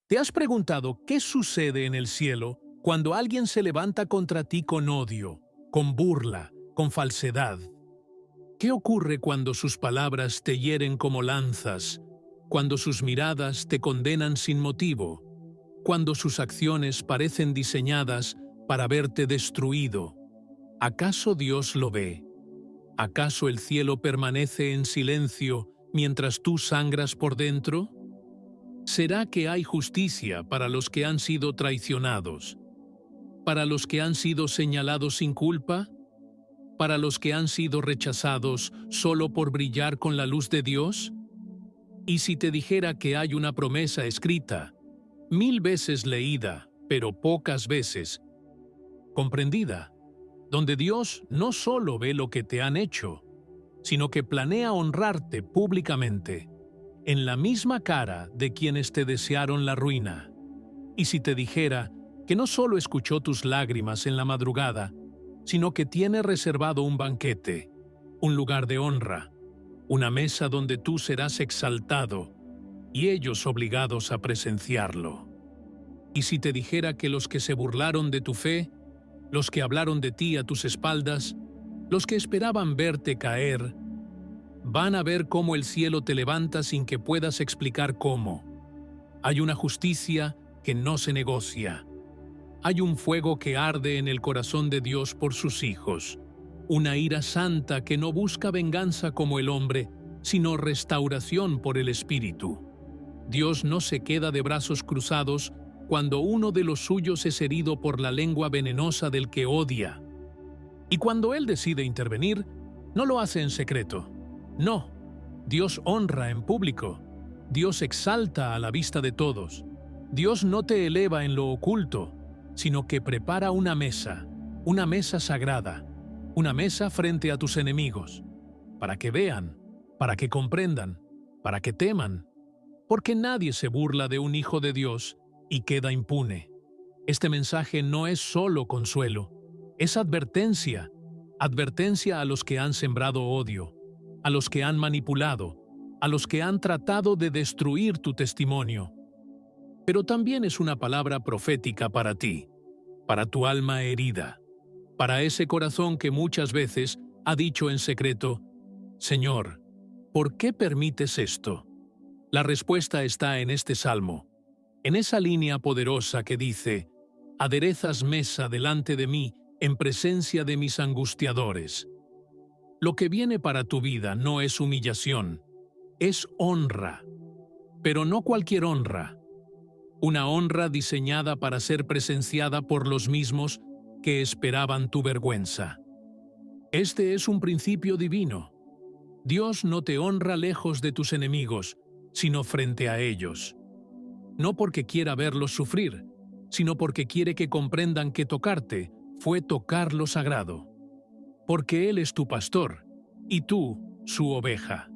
¿Te has preguntado qué sucede en el cielo cuando alguien se levanta contra ti con odio, con burla, con falsedad? ¿Qué ocurre cuando sus palabras te hieren como lanzas, cuando sus miradas te condenan sin motivo, cuando sus acciones parecen diseñadas para verte destruido? ¿Acaso Dios lo ve? ¿Acaso el cielo permanece en silencio mientras tú sangras por dentro? ¿Será que hay justicia para los que han sido traicionados? ¿Para los que han sido señalados sin culpa? ¿Para los que han sido rechazados solo por brillar con la luz de Dios? Y si te dijera que hay una promesa escrita, 1000 veces leída, pero pocas veces comprendida, donde Dios no solo ve lo que te han hecho, sino que planea honrarte públicamente, en la misma cara de quienes te desearon la ruina. Y si te dijera que no solo escuchó tus lágrimas en la madrugada, sino que tiene reservado un banquete, un lugar de honra, una mesa donde tú serás exaltado y ellos obligados a presenciarlo. Y si te dijera que los que se burlaron de tu fe, los que hablaron de ti a tus espaldas, los que esperaban verte caer, van a ver cómo el cielo te levanta sin que puedas explicar cómo. Hay una justicia que no se negocia. Hay un fuego que arde en el corazón de Dios por sus hijos. Una ira santa que no busca venganza como el hombre, sino restauración por el Espíritu. Dios no se queda de brazos cruzados cuando uno de los suyos es herido por la lengua venenosa del que odia. Y cuando Él decide intervenir, no lo hace en secreto. No, Dios honra en público. Dios exalta a la vista de todos. Dios no te eleva en lo oculto, sino que prepara una mesa sagrada, una mesa frente a tus enemigos, para que vean, para que comprendan, para que teman, porque nadie se burla de un hijo de Dios y queda impune. Este mensaje no es solo consuelo, es advertencia, advertencia a los que han sembrado odio, a los que han manipulado, a los que han tratado de destruir tu testimonio. Pero también es una palabra profética para ti, para tu alma herida, para ese corazón que muchas veces ha dicho en secreto: Señor, ¿por qué permites esto? La respuesta está en este salmo, en esa línea poderosa que dice: aderezas mesa delante de mí en presencia de mis angustiadores. Lo que viene para tu vida no es humillación, es honra, pero no cualquier honra. Una honra diseñada para ser presenciada por los mismos que esperaban tu vergüenza. Este es un principio divino. Dios no te honra lejos de tus enemigos, sino frente a ellos. No porque quiera verlos sufrir, sino porque quiere que comprendan que tocarte fue tocar lo sagrado. Porque Él es tu pastor, y tú, su oveja.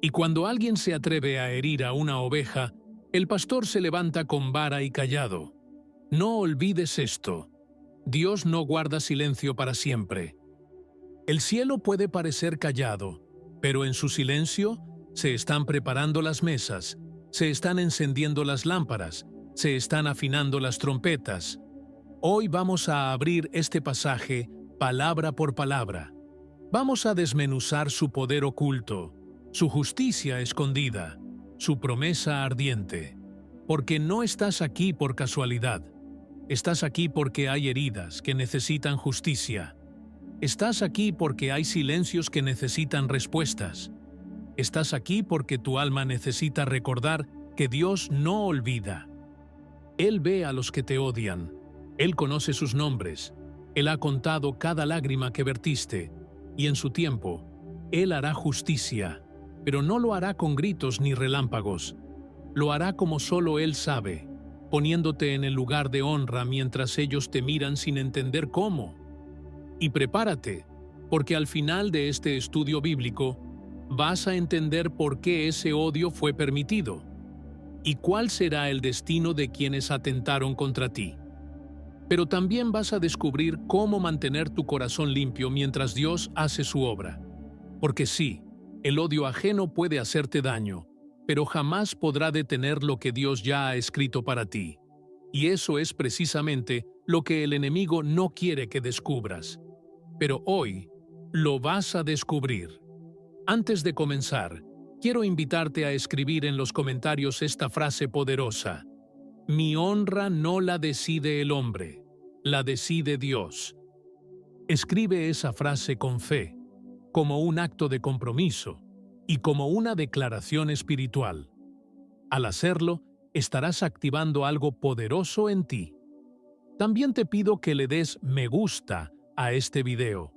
Y cuando alguien se atreve a herir a una oveja, el pastor se levanta con vara y cayado. No olvides esto. Dios no guarda silencio para siempre. El cielo puede parecer callado, pero en su silencio se están preparando las mesas, se están encendiendo las lámparas, se están afinando las trompetas. Hoy vamos a abrir este pasaje palabra por palabra. Vamos a desmenuzar su poder oculto, su justicia escondida, su promesa ardiente. Porque no estás aquí por casualidad. Estás aquí porque hay heridas que necesitan justicia. Estás aquí porque hay silencios que necesitan respuestas. Estás aquí porque tu alma necesita recordar que Dios no olvida. Él ve a los que te odian. Él conoce sus nombres. Él ha contado cada lágrima que vertiste. Y en su tiempo, Él hará justicia, pero no lo hará con gritos ni relámpagos. Lo hará como solo Él sabe, poniéndote en el lugar de honra mientras ellos te miran sin entender cómo. Y prepárate, porque al final de este estudio bíblico vas a entender por qué ese odio fue permitido y cuál será el destino de quienes atentaron contra ti. Pero también vas a descubrir cómo mantener tu corazón limpio mientras Dios hace su obra. Porque sí, el odio ajeno puede hacerte daño, pero jamás podrá detener lo que Dios ya ha escrito para ti. Y eso es precisamente lo que el enemigo no quiere que descubras. Pero hoy lo vas a descubrir. Antes de comenzar, quiero invitarte a escribir en los comentarios esta frase poderosa: mi honra no la decide el hombre, la decide Dios. Escribe esa frase con fe, como un acto de compromiso y como una declaración espiritual. Al hacerlo, estarás activando algo poderoso en ti. También te pido que le des me gusta a este video,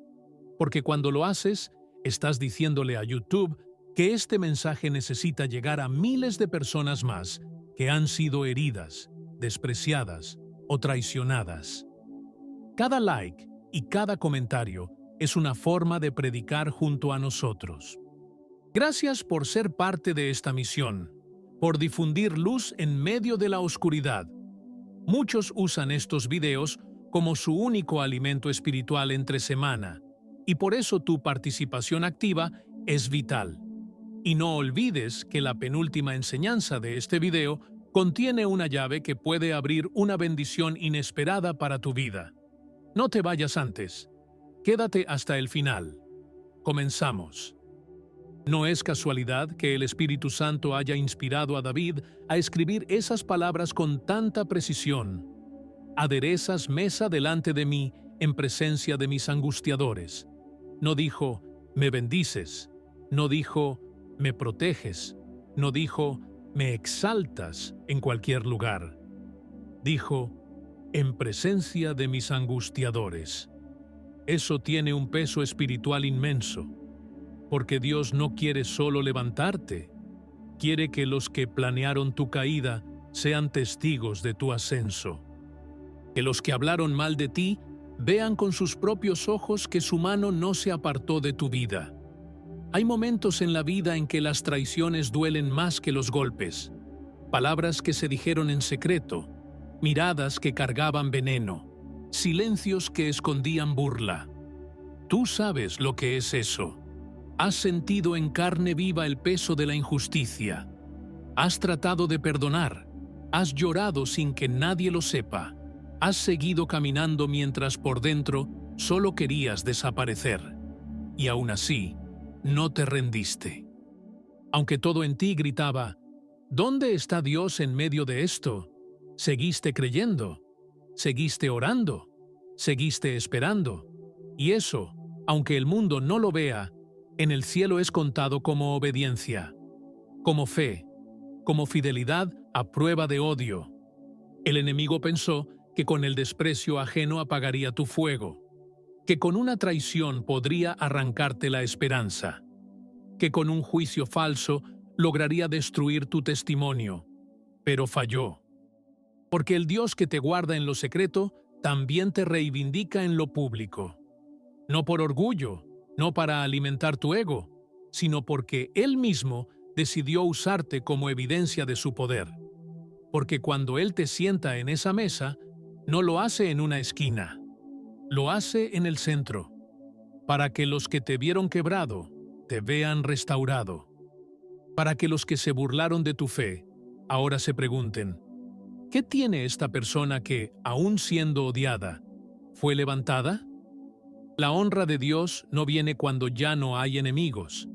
porque cuando lo haces, estás diciéndole a YouTube que este mensaje necesita llegar a miles de personas más que han sido heridas, despreciadas o traicionadas. Cada like y cada comentario es una forma de predicar junto a nosotros. Gracias por ser parte de esta misión, por difundir luz en medio de la oscuridad. Muchos usan estos videos como su único alimento espiritual entre semana, y por eso tu participación activa es vital. Y no olvides que la penúltima enseñanza de este video contiene una llave que puede abrir una bendición inesperada para tu vida. No te vayas antes. Quédate hasta el final. Comenzamos. No es casualidad que el Espíritu Santo haya inspirado a David a escribir esas palabras con tanta precisión. Aderezas mesa delante de mí en presencia de mis angustiadores. No dijo, me bendices. No dijo, me proteges. No dijo, me exaltas en cualquier lugar. Dijo, en presencia de mis angustiadores. Eso tiene un peso espiritual inmenso, porque Dios no quiere solo levantarte, quiere que los que planearon tu caída sean testigos de tu ascenso. Que los que hablaron mal de ti vean con sus propios ojos que su mano no se apartó de tu vida. Hay momentos en la vida en que las traiciones duelen más que los golpes, palabras que se dijeron en secreto, miradas que cargaban veneno, silencios que escondían burla. Tú sabes lo que es eso. Has sentido en carne viva el peso de la injusticia. Has tratado de perdonar. Has llorado sin que nadie lo sepa. Has seguido caminando mientras por dentro solo querías desaparecer. Y aún así, no te rendiste. Aunque todo en ti gritaba, ¿dónde está Dios en medio de esto? Seguiste creyendo, seguiste orando, seguiste esperando. Y eso, aunque el mundo no lo vea, en el cielo es contado como obediencia, como fe, como fidelidad a prueba de odio. El enemigo pensó que con el desprecio ajeno apagaría tu fuego, que con una traición podría arrancarte la esperanza, que con un juicio falso lograría destruir tu testimonio, pero falló. Porque el Dios que te guarda en lo secreto también te reivindica en lo público. No por orgullo, no para alimentar tu ego, sino porque Él mismo decidió usarte como evidencia de su poder. Porque cuando Él te sienta en esa mesa, no lo hace en una esquina, lo hace en el centro, para que los que te vieron quebrado te vean restaurado, para que los que se burlaron de tu fe ahora se pregunten, ¿qué tiene esta persona que, aun siendo odiada, fue levantada? La honra de Dios no viene cuando ya no hay enemigos.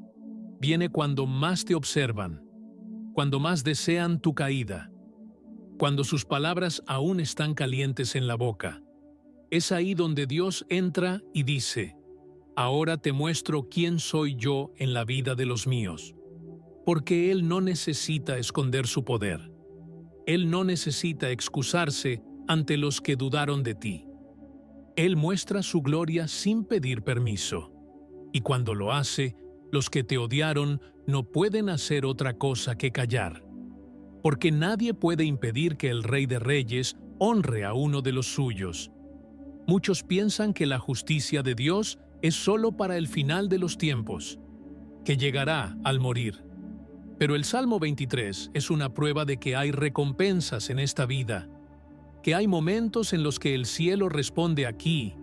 Viene cuando más te observan, cuando más desean tu caída, cuando sus palabras aún están calientes en la boca. Es ahí donde Dios entra y dice, ahora te muestro quién soy yo en la vida de los míos. Porque Él no necesita esconder su poder. Él no necesita excusarse ante los que dudaron de ti. Él muestra su gloria sin pedir permiso. Y cuando lo hace, los que te odiaron no pueden hacer otra cosa que callar. Porque nadie puede impedir que el Rey de Reyes honre a uno de los suyos. Muchos piensan que la justicia de Dios es solo para el final de los tiempos, que llegará al morir. Pero el Salmo 23 es una prueba de que hay recompensas en esta vida, que hay momentos en los que el cielo responde aquí,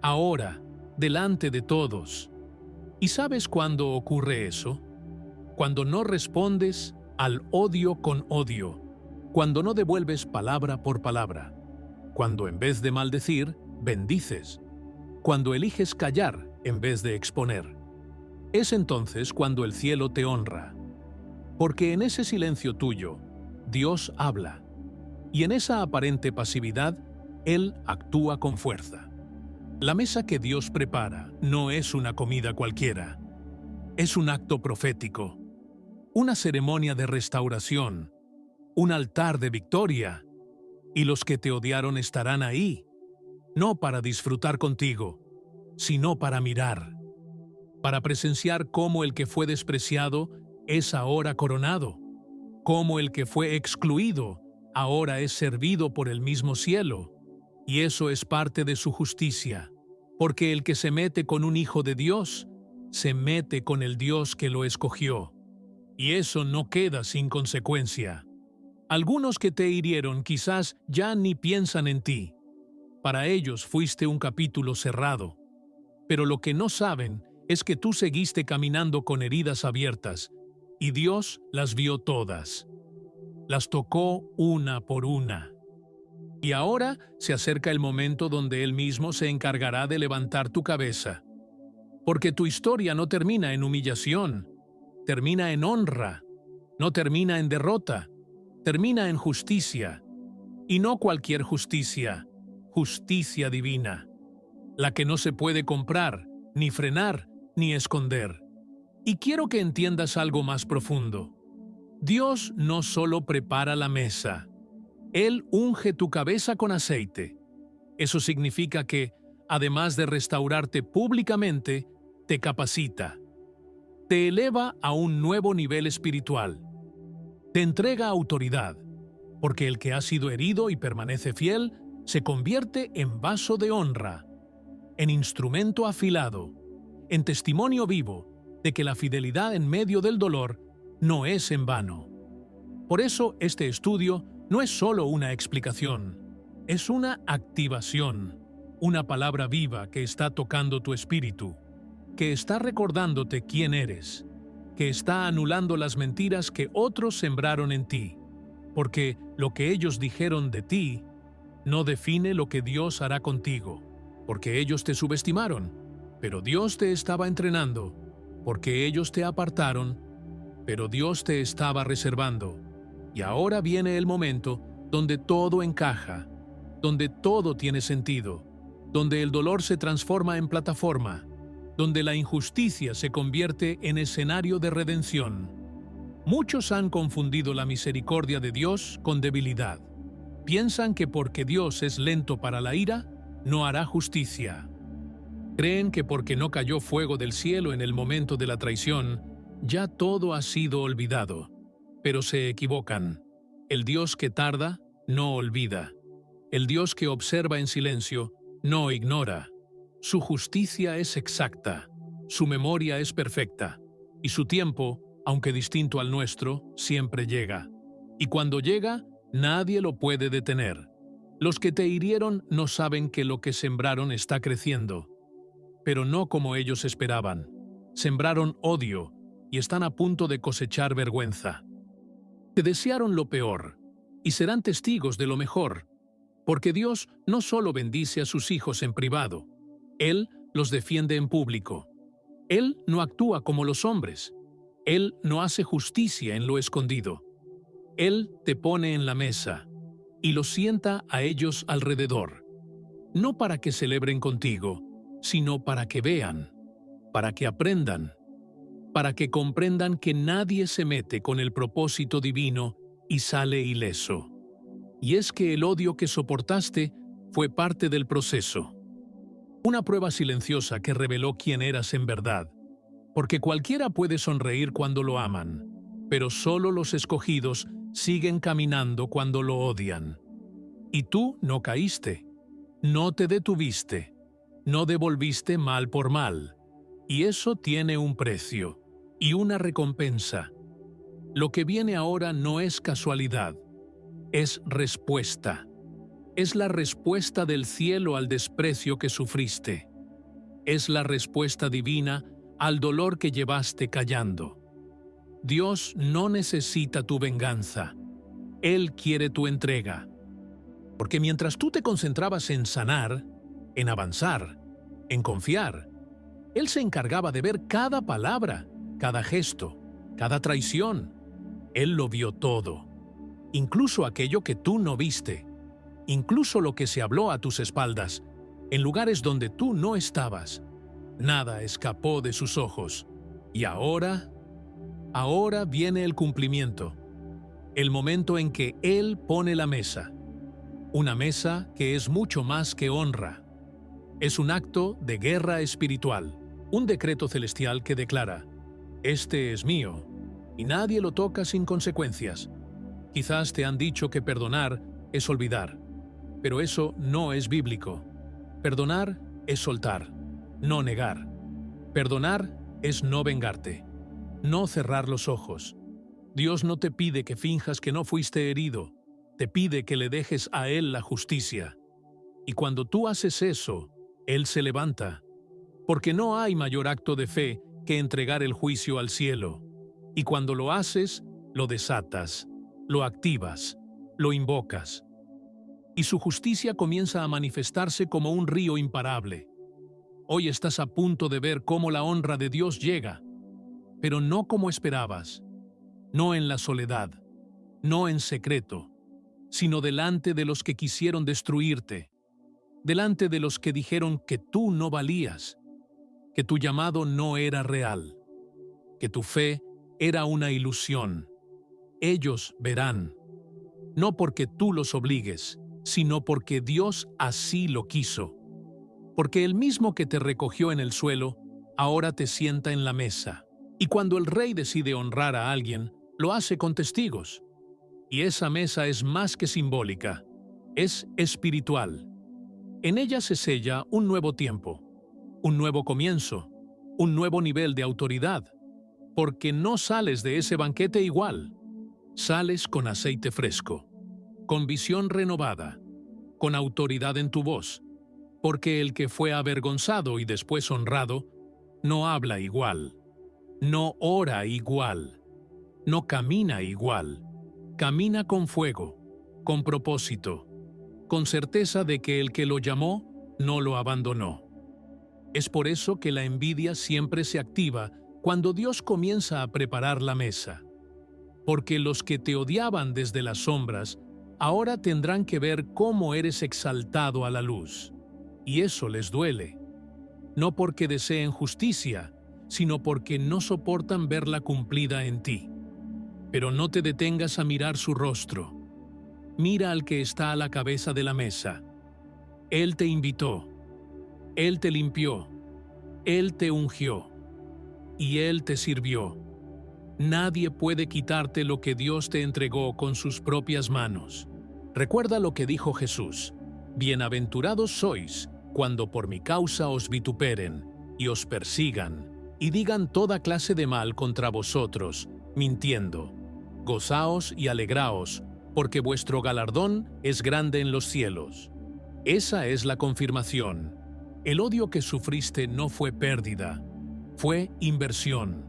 ahora, delante de todos. ¿Y sabes cuándo ocurre eso? Cuando no respondes al odio con odio, cuando no devuelves palabra por palabra, cuando en vez de maldecir, bendices, cuando eliges callar en vez de exponer. Es entonces cuando el cielo te honra, porque en ese silencio tuyo, Dios habla, y en esa aparente pasividad, Él actúa con fuerza. La mesa que Dios prepara no es una comida cualquiera, es un acto profético, una ceremonia de restauración, un altar de victoria, y los que te odiaron estarán ahí, no para disfrutar contigo, sino para mirar, para presenciar cómo el que fue despreciado es ahora coronado, cómo el que fue excluido ahora es servido por el mismo cielo, y eso es parte de su justicia, porque el que se mete con un hijo de Dios, se mete con el Dios que lo escogió, y eso no queda sin consecuencia. Algunos que te hirieron quizás ya ni piensan en ti. Para ellos fuiste un capítulo cerrado, pero lo que no saben es que tú seguiste caminando con heridas abiertas, y Dios las vio todas. Las tocó una por una. Y ahora se acerca el momento donde Él mismo se encargará de levantar tu cabeza. Porque tu historia no termina en humillación, termina en honra, no termina en derrota, termina en justicia. Y no cualquier justicia, justicia divina, la que no se puede comprar, ni frenar, ni esconder. Y quiero que entiendas algo más profundo. Dios no solo prepara la mesa, Él unge tu cabeza con aceite. Eso significa que, además de restaurarte públicamente, te capacita, te eleva a un nuevo nivel espiritual, te entrega autoridad, porque el que ha sido herido y permanece fiel se convierte en vaso de honra, en instrumento afilado, en testimonio vivo de que la fidelidad en medio del dolor no es en vano. Por eso este estudio no es solo una explicación, es una activación, una palabra viva que está tocando tu espíritu, que está recordándote quién eres, que está anulando las mentiras que otros sembraron en ti, porque lo que ellos dijeron de ti no define lo que Dios hará contigo, porque ellos te subestimaron, pero Dios te estaba entrenando, porque ellos te apartaron, pero Dios te estaba reservando. Y ahora viene el momento donde todo encaja, donde todo tiene sentido, donde el dolor se transforma en plataforma, donde la injusticia se convierte en escenario de redención. Muchos han confundido la misericordia de Dios con debilidad. Piensan que porque Dios es lento para la ira, no hará justicia. Creen que porque no cayó fuego del cielo en el momento de la traición, ya todo ha sido olvidado. Pero se equivocan. El Dios que tarda, no olvida. El Dios que observa en silencio, no ignora. Su justicia es exacta, su memoria es perfecta, y su tiempo, aunque distinto al nuestro, siempre llega. Y cuando llega, nadie lo puede detener. Los que te hirieron no saben que lo que sembraron está creciendo, pero no como ellos esperaban. Sembraron odio y están a punto de cosechar vergüenza. Te desearon lo peor y serán testigos de lo mejor, porque Dios no solo bendice a sus hijos en privado, Él los defiende en público. Él no actúa como los hombres. Él no hace justicia en lo escondido. Él te pone en la mesa y los sienta a ellos alrededor, no para que celebren contigo, sino para que vean, para que aprendan, para que comprendan que nadie se mete con el propósito divino y sale ileso. Y es que el odio que soportaste fue parte del proceso. Una prueba silenciosa que reveló quién eras en verdad. Porque cualquiera puede sonreír cuando lo aman, pero solo los escogidos siguen caminando cuando lo odian. Y tú no caíste, no te detuviste, no devolviste mal por mal. Y eso tiene un precio y una recompensa. Lo que viene ahora no es casualidad, es respuesta. Es la respuesta del cielo al desprecio que sufriste. Es la respuesta divina al dolor que llevaste callando. Dios no necesita tu venganza. Él quiere tu entrega. Porque mientras tú te concentrabas en sanar, en avanzar, en confiar, Él se encargaba de ver cada palabra, cada gesto, cada traición. Él lo vio todo, incluso aquello que tú no viste, incluso lo que se habló a tus espaldas, en lugares donde tú no estabas. Nada escapó de sus ojos. Y ahora viene el cumplimiento, el momento en que Él pone la mesa. Una mesa que es mucho más que honra. Es un acto de guerra espiritual, un decreto celestial que declara: este es mío, y nadie lo toca sin consecuencias. Quizás te han dicho que perdonar es olvidar, pero eso no es bíblico. Perdonar es soltar, no negar. Perdonar es no vengarte, no cerrar los ojos. Dios no te pide que finjas que no fuiste herido, te pide que le dejes a Él la justicia. Y cuando tú haces eso, Él se levanta, porque no hay mayor acto de fe que entregar el juicio al cielo. Y cuando lo haces, lo desatas, lo activas, lo invocas. Y su justicia comienza a manifestarse como un río imparable. Hoy estás a punto de ver cómo la honra de Dios llega, pero no como esperabas, no en la soledad, no en secreto, sino delante de los que quisieron destruirte, delante de los que dijeron que tú no valías, que tu llamado no era real, que tu fe era una ilusión. Ellos verán, no porque tú los obligues, sino porque Dios así lo quiso. Porque el mismo que te recogió en el suelo, ahora te sienta en la mesa. Y cuando el rey decide honrar a alguien, lo hace con testigos. Y esa mesa es más que simbólica, es espiritual. En ella se sella un nuevo tiempo, un nuevo comienzo, un nuevo nivel de autoridad, porque no sales de ese banquete igual. Sales con aceite fresco, con visión renovada, con autoridad en tu voz, porque el que fue avergonzado y después honrado, no habla igual, no ora igual, no camina igual, camina con fuego, con propósito, con certeza de que el que lo llamó no lo abandonó. Es por eso que la envidia siempre se activa cuando Dios comienza a preparar la mesa. Porque los que te odiaban desde las sombras, ahora tendrán que ver cómo eres exaltado a la luz. Y eso les duele. No porque deseen justicia, sino porque no soportan verla cumplida en ti. Pero no te detengas a mirar su rostro. Mira al que está a la cabeza de la mesa. Él te invitó. Él te limpió. Él te ungió. Y Él te sirvió. Nadie puede quitarte lo que Dios te entregó con sus propias manos. Recuerda lo que dijo Jesús: bienaventurados sois cuando por mi causa os vituperen y os persigan y digan toda clase de mal contra vosotros, mintiendo. Gozaos y alegraos, porque vuestro galardón es grande en los cielos. Esa es la confirmación. El odio que sufriste no fue pérdida, fue inversión.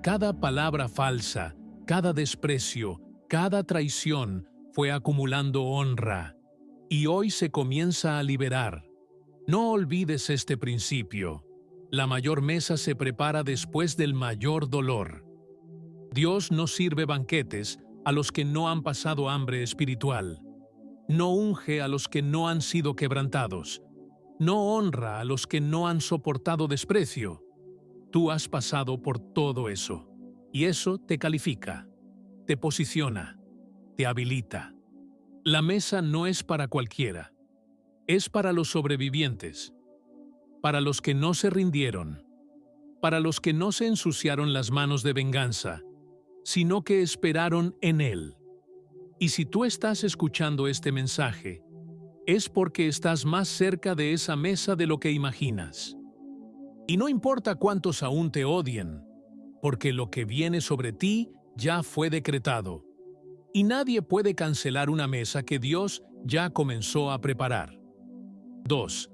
Cada palabra falsa, cada desprecio, cada traición fue acumulando honra. Y hoy se comienza a liberar. No olvides este principio. La mayor mesa se prepara después del mayor dolor. Dios no sirve banquetes a los que no han pasado hambre espiritual. No unge a los que no han sido quebrantados. No honra a los que no han soportado desprecio. Tú has pasado por todo eso, y eso te califica, te posiciona, te habilita. La mesa no es para cualquiera, es para los sobrevivientes, para los que no se rindieron, para los que no se ensuciaron las manos de venganza, sino que esperaron en Él. Y si tú estás escuchando este mensaje, es porque estás más cerca de esa mesa de lo que imaginas. Y no importa cuántos aún te odien, porque lo que viene sobre ti ya fue decretado. Y nadie puede cancelar una mesa que Dios ya comenzó a preparar. 2.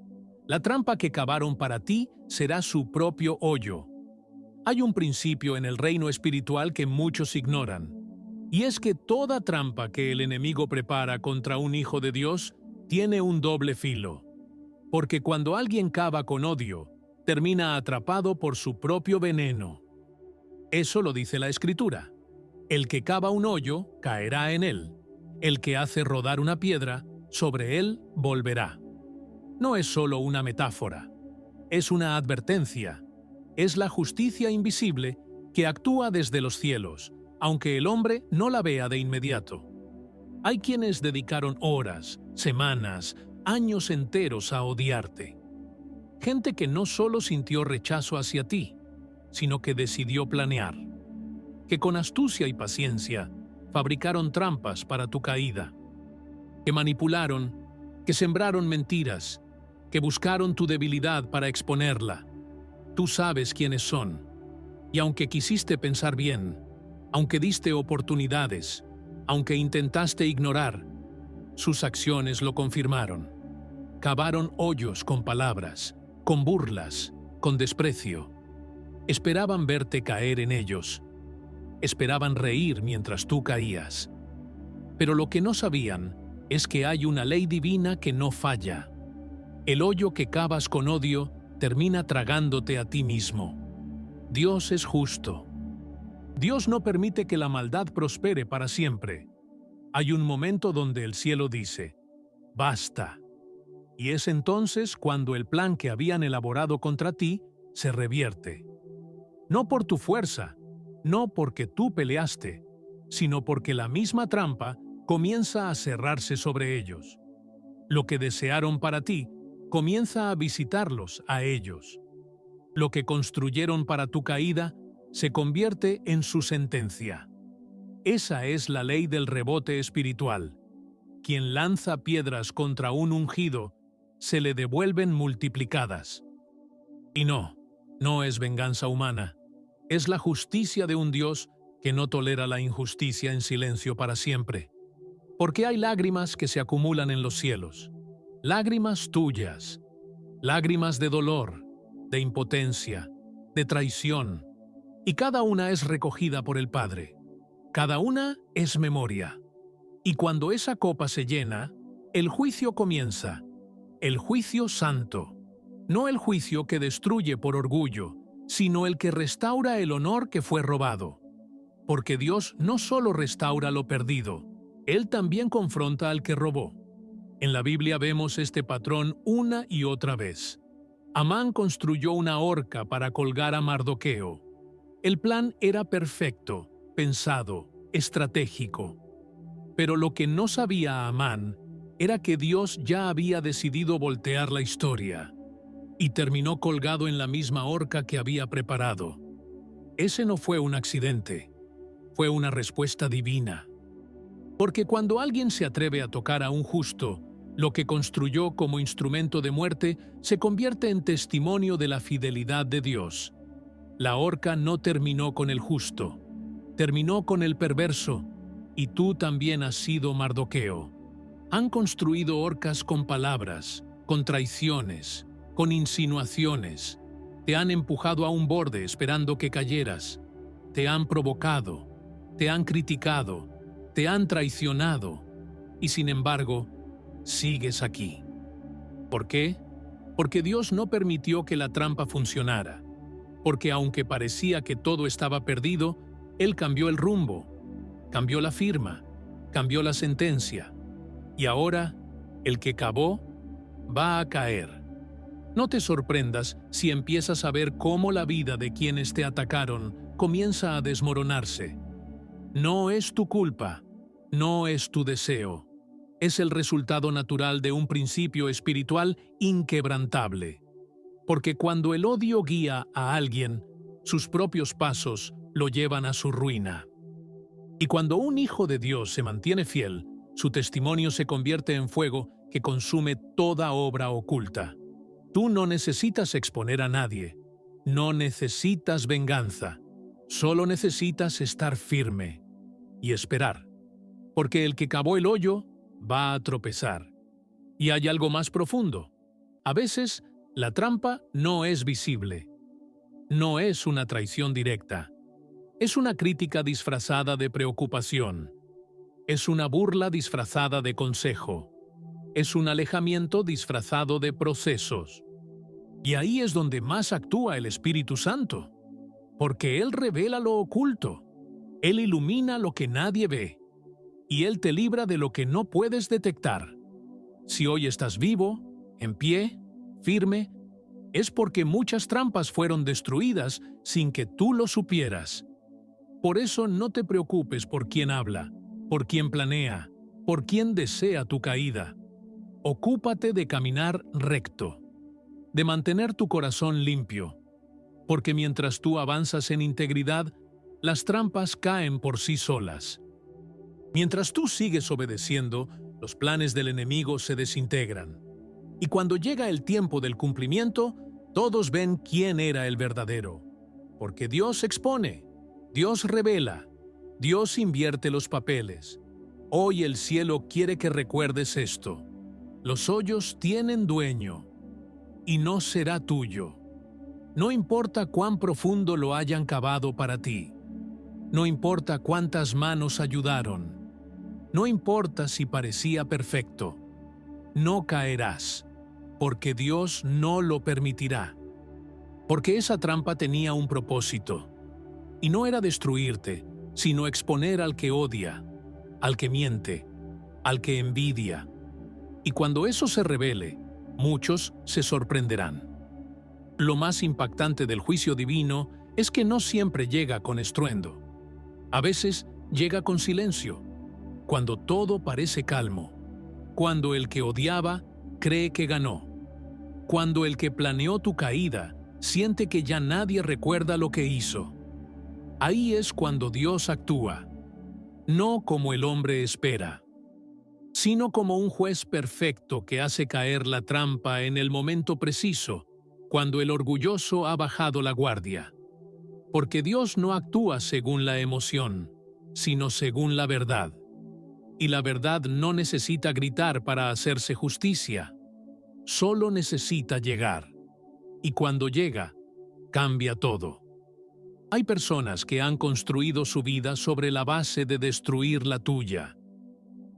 La trampa que cavaron para ti será su propio hoyo. Hay un principio en el reino espiritual que muchos ignoran, y es que toda trampa que el enemigo prepara contra un hijo de Dios tiene un doble filo, porque cuando alguien cava con odio, termina atrapado por su propio veneno. Eso lo dice la Escritura. El que cava un hoyo, caerá en él. El que hace rodar una piedra, sobre él volverá. No es solo una metáfora, es una advertencia. Es la justicia invisible que actúa desde los cielos, aunque el hombre no la vea de inmediato. Hay quienes dedicaron horas, semanas, años enteros a odiarte. Gente que no solo sintió rechazo hacia ti, sino que decidió planear. Que con astucia y paciencia fabricaron trampas para tu caída. Que manipularon, que sembraron mentiras, que buscaron tu debilidad para exponerla. Tú sabes quiénes son. Y aunque quisiste pensar bien, aunque diste oportunidades, aunque intentaste ignorar, sus acciones lo confirmaron. Cavaron hoyos con palabras, con burlas, con desprecio. Esperaban verte caer en ellos. Esperaban reír mientras tú caías. Pero lo que no sabían es que hay una ley divina que no falla. El hoyo que cavas con odio termina tragándote a ti mismo. Dios es justo. Dios no permite que la maldad prospere para siempre. Hay un momento donde el cielo dice, basta. Y es entonces cuando el plan que habían elaborado contra ti se revierte. No por tu fuerza, no porque tú peleaste, sino porque la misma trampa comienza a cerrarse sobre ellos. Lo que desearon para ti comienza a visitarlos a ellos. Lo que construyeron para tu caída se convierte en su sentencia. Esa es la ley del rebote espiritual. Quien lanza piedras contra un ungido, se le devuelven multiplicadas. Y no es venganza humana. Es la justicia de un Dios que no tolera la injusticia en silencio para siempre. Porque hay lágrimas que se acumulan en los cielos. Lágrimas tuyas. Lágrimas de dolor, de impotencia, de traición. Y cada una es recogida por el Padre. Cada una es memoria. Y cuando esa copa se llena, el juicio comienza. El juicio santo. No el juicio que destruye por orgullo, sino el que restaura el honor que fue robado. Porque Dios no solo restaura lo perdido, Él también confronta al que robó. En la Biblia vemos este patrón una y otra vez. Amán construyó una horca para colgar a Mardoqueo. El plan era perfecto, pensado, estratégico. Pero lo que no sabía Amán era que Dios ya había decidido voltear la historia y terminó colgado en la misma horca que había preparado. Ese no fue un accidente, fue una respuesta divina. Porque cuando alguien se atreve a tocar a un justo, lo que construyó como instrumento de muerte se convierte en testimonio de la fidelidad de Dios. La horca no terminó con el justo, terminó con el perverso, y tú también has sido Mardoqueo. Han construido horcas con palabras, con traiciones, con insinuaciones. Te han empujado a un borde esperando que cayeras. Te han provocado, te han criticado, te han traicionado, y sin embargo, sigues aquí. ¿Por qué? Porque Dios no permitió que la trampa funcionara. Porque aunque parecía que todo estaba perdido, Él cambió el rumbo, cambió la firma, cambió la sentencia. Y ahora, el que cavó, va a caer. No te sorprendas si empiezas a ver cómo la vida de quienes te atacaron comienza a desmoronarse. No es tu culpa, no es tu deseo. Es el resultado natural de un principio espiritual inquebrantable. Porque cuando el odio guía a alguien, sus propios pasos lo llevan a su ruina. Y cuando un hijo de Dios se mantiene fiel, su testimonio se convierte en fuego que consume toda obra oculta. Tú no necesitas exponer a nadie, no necesitas venganza, solo necesitas estar firme y esperar. Porque el que cavó el hoyo va a tropezar. Y hay algo más profundo. A veces, la trampa no es visible. no es una traición directa. Es una crítica disfrazada de preocupación. Es una burla disfrazada de consejo. Es un alejamiento disfrazado de procesos. Y ahí es donde más actúa el Espíritu Santo, porque Él revela lo oculto. Él ilumina lo que nadie ve, y Él te libra de lo que no puedes detectar. Si hoy estás vivo, en pie, firme, es porque muchas trampas fueron destruidas sin que tú lo supieras. Por eso no te preocupes por quién habla, por quién planea, por quién desea tu caída. Ocúpate de caminar recto, de mantener tu corazón limpio, porque mientras tú avanzas en integridad, las trampas caen por sí solas. Mientras tú sigues obedeciendo, los planes del enemigo se desintegran. Y cuando llega el tiempo del cumplimiento, todos ven quién era el verdadero. Porque Dios expone, Dios revela, Dios invierte los papeles. Hoy el cielo quiere que recuerdes esto. Los hoyos tienen dueño, y no será tuyo. No importa cuán profundo lo hayan cavado para ti. No importa cuántas manos ayudaron. No importa si parecía perfecto. No caerás, porque Dios no lo permitirá. Porque esa trampa tenía un propósito, y no era destruirte, sino exponer al que odia, al que miente, al que envidia. Y cuando eso se revele, muchos se sorprenderán. Lo más impactante del juicio divino es que no siempre llega con estruendo. A veces llega con silencio, cuando todo parece calmo, cuando el que odiaba cree que ganó, cuando el que planeó tu caída siente que ya nadie recuerda lo que hizo. Ahí es cuando Dios actúa, no como el hombre espera, sino como un juez perfecto que hace caer la trampa en el momento preciso, cuando el orgulloso ha bajado la guardia. Porque Dios no actúa según la emoción, sino según la verdad. Y la verdad no necesita gritar para hacerse justicia, solo necesita llegar. Y cuando llega, cambia todo. Hay personas que han construido su vida sobre la base de destruir la tuya.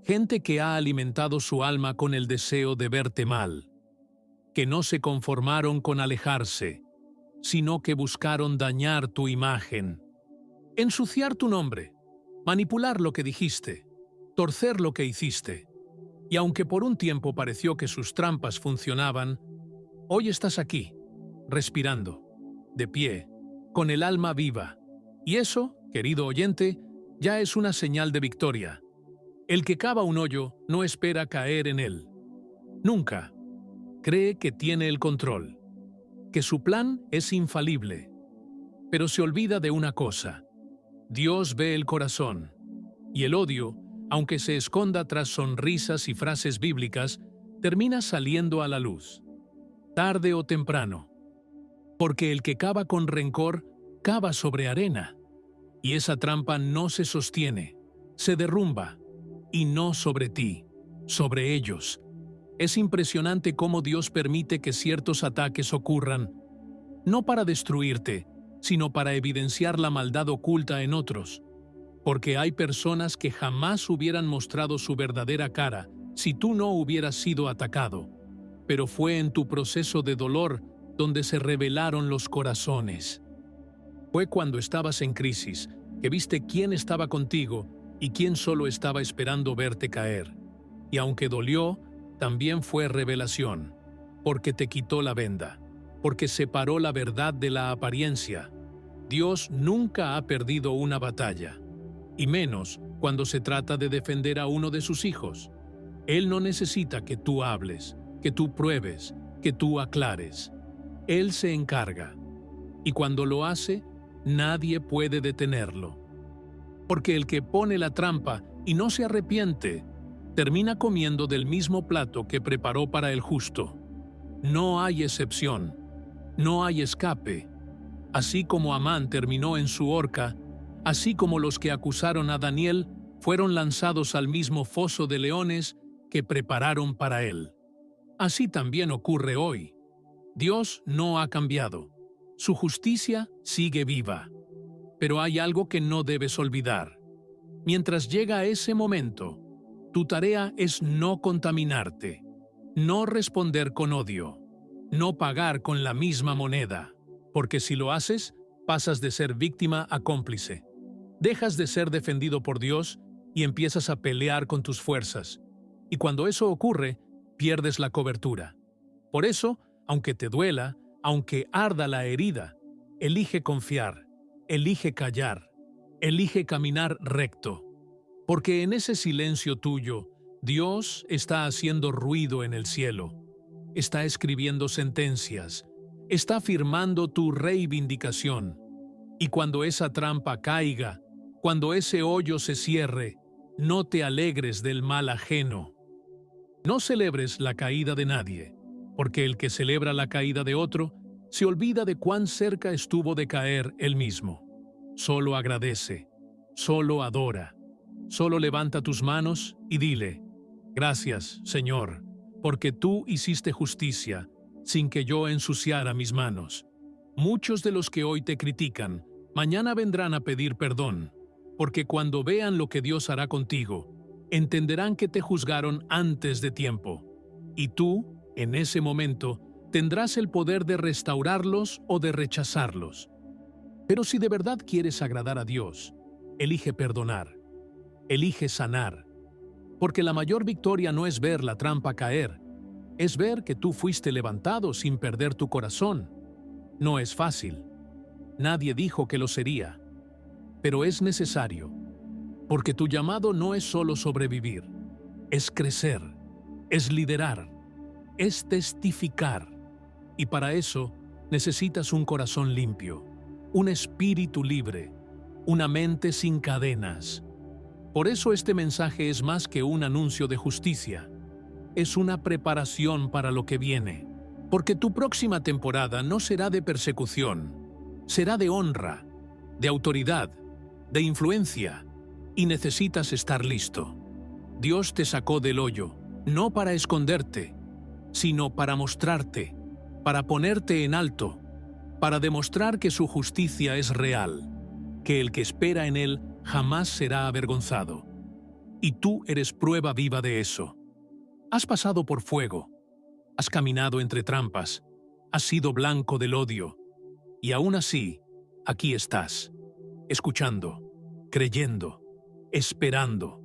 Gente que ha alimentado su alma con el deseo de verte mal, que no se conformaron con alejarse, sino que buscaron dañar tu imagen, ensuciar tu nombre, manipular lo que dijiste, torcer lo que hiciste. Y aunque por un tiempo pareció que sus trampas funcionaban, hoy estás aquí, respirando, de pie, con el alma viva. Y eso, querido oyente, ya es una señal de victoria. El que cava un hoyo no espera caer en él. Nunca. Cree que tiene el control, que su plan es infalible. Pero se olvida de una cosa. Dios ve el corazón. Y el odio, aunque se esconda tras sonrisas y frases bíblicas, termina saliendo a la luz, tarde o temprano. Porque el que cava con rencor, cava sobre arena. Y esa trampa no se sostiene, se derrumba. Y no sobre ti, sobre ellos. Es impresionante cómo Dios permite que ciertos ataques ocurran, no para destruirte, sino para evidenciar la maldad oculta en otros. Porque hay personas que jamás hubieran mostrado su verdadera cara si tú no hubieras sido atacado. Pero fue en tu proceso de dolor donde se revelaron los corazones. Fue cuando estabas en crisis que viste quién estaba contigo y quién solo estaba esperando verte caer. Y aunque dolió, también fue revelación, porque te quitó la venda, porque separó la verdad de la apariencia. Dios nunca ha perdido una batalla, y menos cuando se trata de defender a uno de sus hijos. Él no necesita que tú hables, que tú pruebes, que tú aclares. Él se encarga, y cuando lo hace, nadie puede detenerlo. Porque el que pone la trampa y no se arrepiente, termina comiendo del mismo plato que preparó para el justo. No hay excepción, no hay escape. Así como Amán terminó en su horca, así como los que acusaron a Daniel fueron lanzados al mismo foso de leones que prepararon para él. Así también ocurre hoy. Dios no ha cambiado. Su justicia sigue viva. Pero hay algo que no debes olvidar. Mientras llega ese momento, tu tarea es no contaminarte, no responder con odio, no pagar con la misma moneda, porque si lo haces, pasas de ser víctima a cómplice. Dejas de ser defendido por Dios y empiezas a pelear con tus fuerzas. Y cuando eso ocurre, pierdes la cobertura. Por eso, aunque te duela, aunque arda la herida, elige confiar, elige callar, elige caminar recto. Porque en ese silencio tuyo, Dios está haciendo ruido en el cielo, está escribiendo sentencias, está firmando tu reivindicación. Y cuando esa trampa caiga, cuando ese hoyo se cierre, no te alegres del mal ajeno. No celebres la caída de nadie, porque el que celebra la caída de otro se olvida de cuán cerca estuvo de caer él mismo. Solo agradece, solo adora, solo levanta tus manos y dile: gracias, Señor, porque tú hiciste justicia sin que yo ensuciara mis manos. Muchos de los que hoy te critican, mañana vendrán a pedir perdón, porque cuando vean lo que Dios hará contigo, entenderán que te juzgaron antes de tiempo. Y tú, en ese momento, tendrás el poder de restaurarlos o de rechazarlos. Pero si de verdad quieres agradar a Dios, elige perdonar, elige sanar, porque la mayor victoria no es ver la trampa caer, es ver que tú fuiste levantado sin perder tu corazón. No es fácil. Nadie dijo que lo sería. Pero es necesario, porque tu llamado no es solo sobrevivir, es crecer, es liderar, es testificar. Y para eso necesitas un corazón limpio, un espíritu libre, una mente sin cadenas. Por eso este mensaje es más que un anuncio de justicia, es una preparación para lo que viene. Porque tu próxima temporada no será de persecución, será de honra, de autoridad, de influencia, y necesitas estar listo. Dios te sacó del hoyo, no para esconderte, sino para mostrarte, para ponerte en alto, para demostrar que su justicia es real, que el que espera en él jamás será avergonzado. Y tú eres prueba viva de eso. Has pasado por fuego, has caminado entre trampas, has sido blanco del odio, y aún así, aquí estás, escuchando, creyendo, esperando,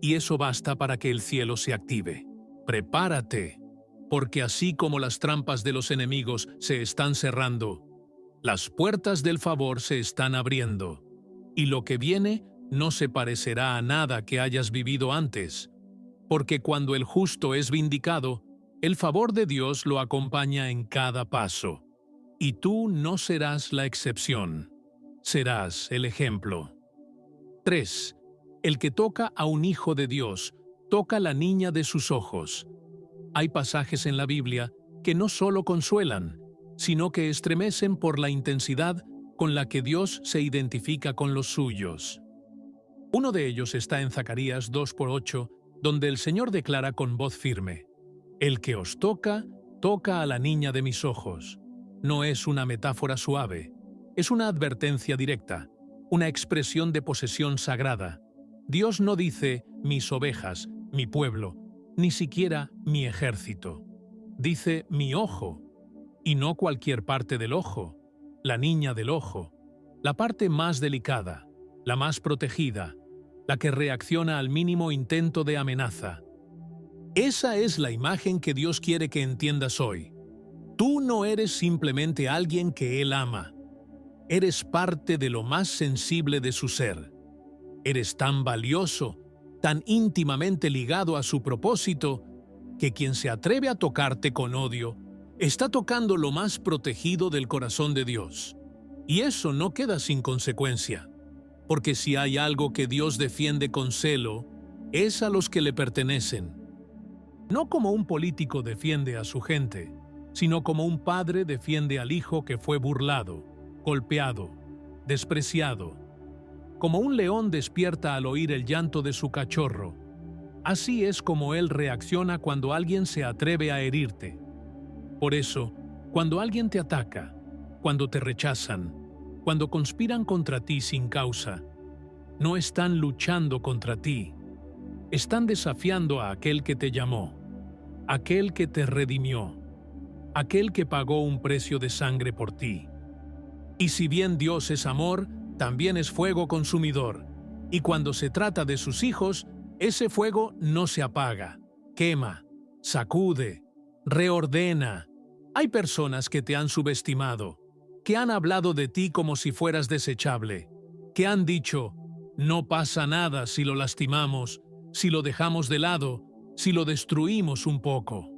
y eso basta para que el cielo se active. Prepárate, porque así como las trampas de los enemigos se están cerrando, las puertas del favor se están abriendo, y lo que viene no se parecerá a nada que hayas vivido antes, porque cuando el justo es vindicado, el favor de Dios lo acompaña en cada paso, y tú no serás la excepción, serás el ejemplo. 3. El que toca a un hijo de Dios, toca a la niña de sus ojos. Hay pasajes en la Biblia que no solo consuelan, sino que estremecen por la intensidad con la que Dios se identifica con los suyos. Uno de ellos está en Zacarías 2:8, donde el Señor declara con voz firme: el que os toca, toca a la niña de mis ojos. No es una metáfora suave, es una advertencia directa, una expresión de posesión sagrada. Dios no dice mis ovejas, mi pueblo, ni siquiera mi ejército. Dice mi ojo, y no cualquier parte del ojo, la niña del ojo, la parte más delicada, la más protegida, la que reacciona al mínimo intento de amenaza. Esa es la imagen que Dios quiere que entiendas hoy. Tú no eres simplemente alguien que Él ama. Eres parte de lo más sensible de su ser. Eres tan valioso, tan íntimamente ligado a su propósito, que quien se atreve a tocarte con odio está tocando lo más protegido del corazón de Dios. Y eso no queda sin consecuencia, porque si hay algo que Dios defiende con celo, es a los que le pertenecen. No como un político defiende a su gente, sino como un padre defiende al hijo que fue burlado, golpeado, despreciado. Como un león despierta al oír el llanto de su cachorro, así es como él reacciona cuando alguien se atreve a herirte. Por eso, cuando alguien te ataca, cuando te rechazan, cuando conspiran contra ti sin causa. No están luchando contra ti. Están desafiando a aquel que te llamó, aquel que te redimió, aquel que pagó un precio de sangre por ti. Y si bien Dios es amor, también es fuego consumidor. Y cuando se trata de sus hijos, ese fuego no se apaga, quema, sacude, reordena. Hay personas que te han subestimado, que han hablado de ti como si fueras desechable, que han dicho, no pasa nada si lo lastimamos, si lo dejamos de lado, si lo destruimos un poco.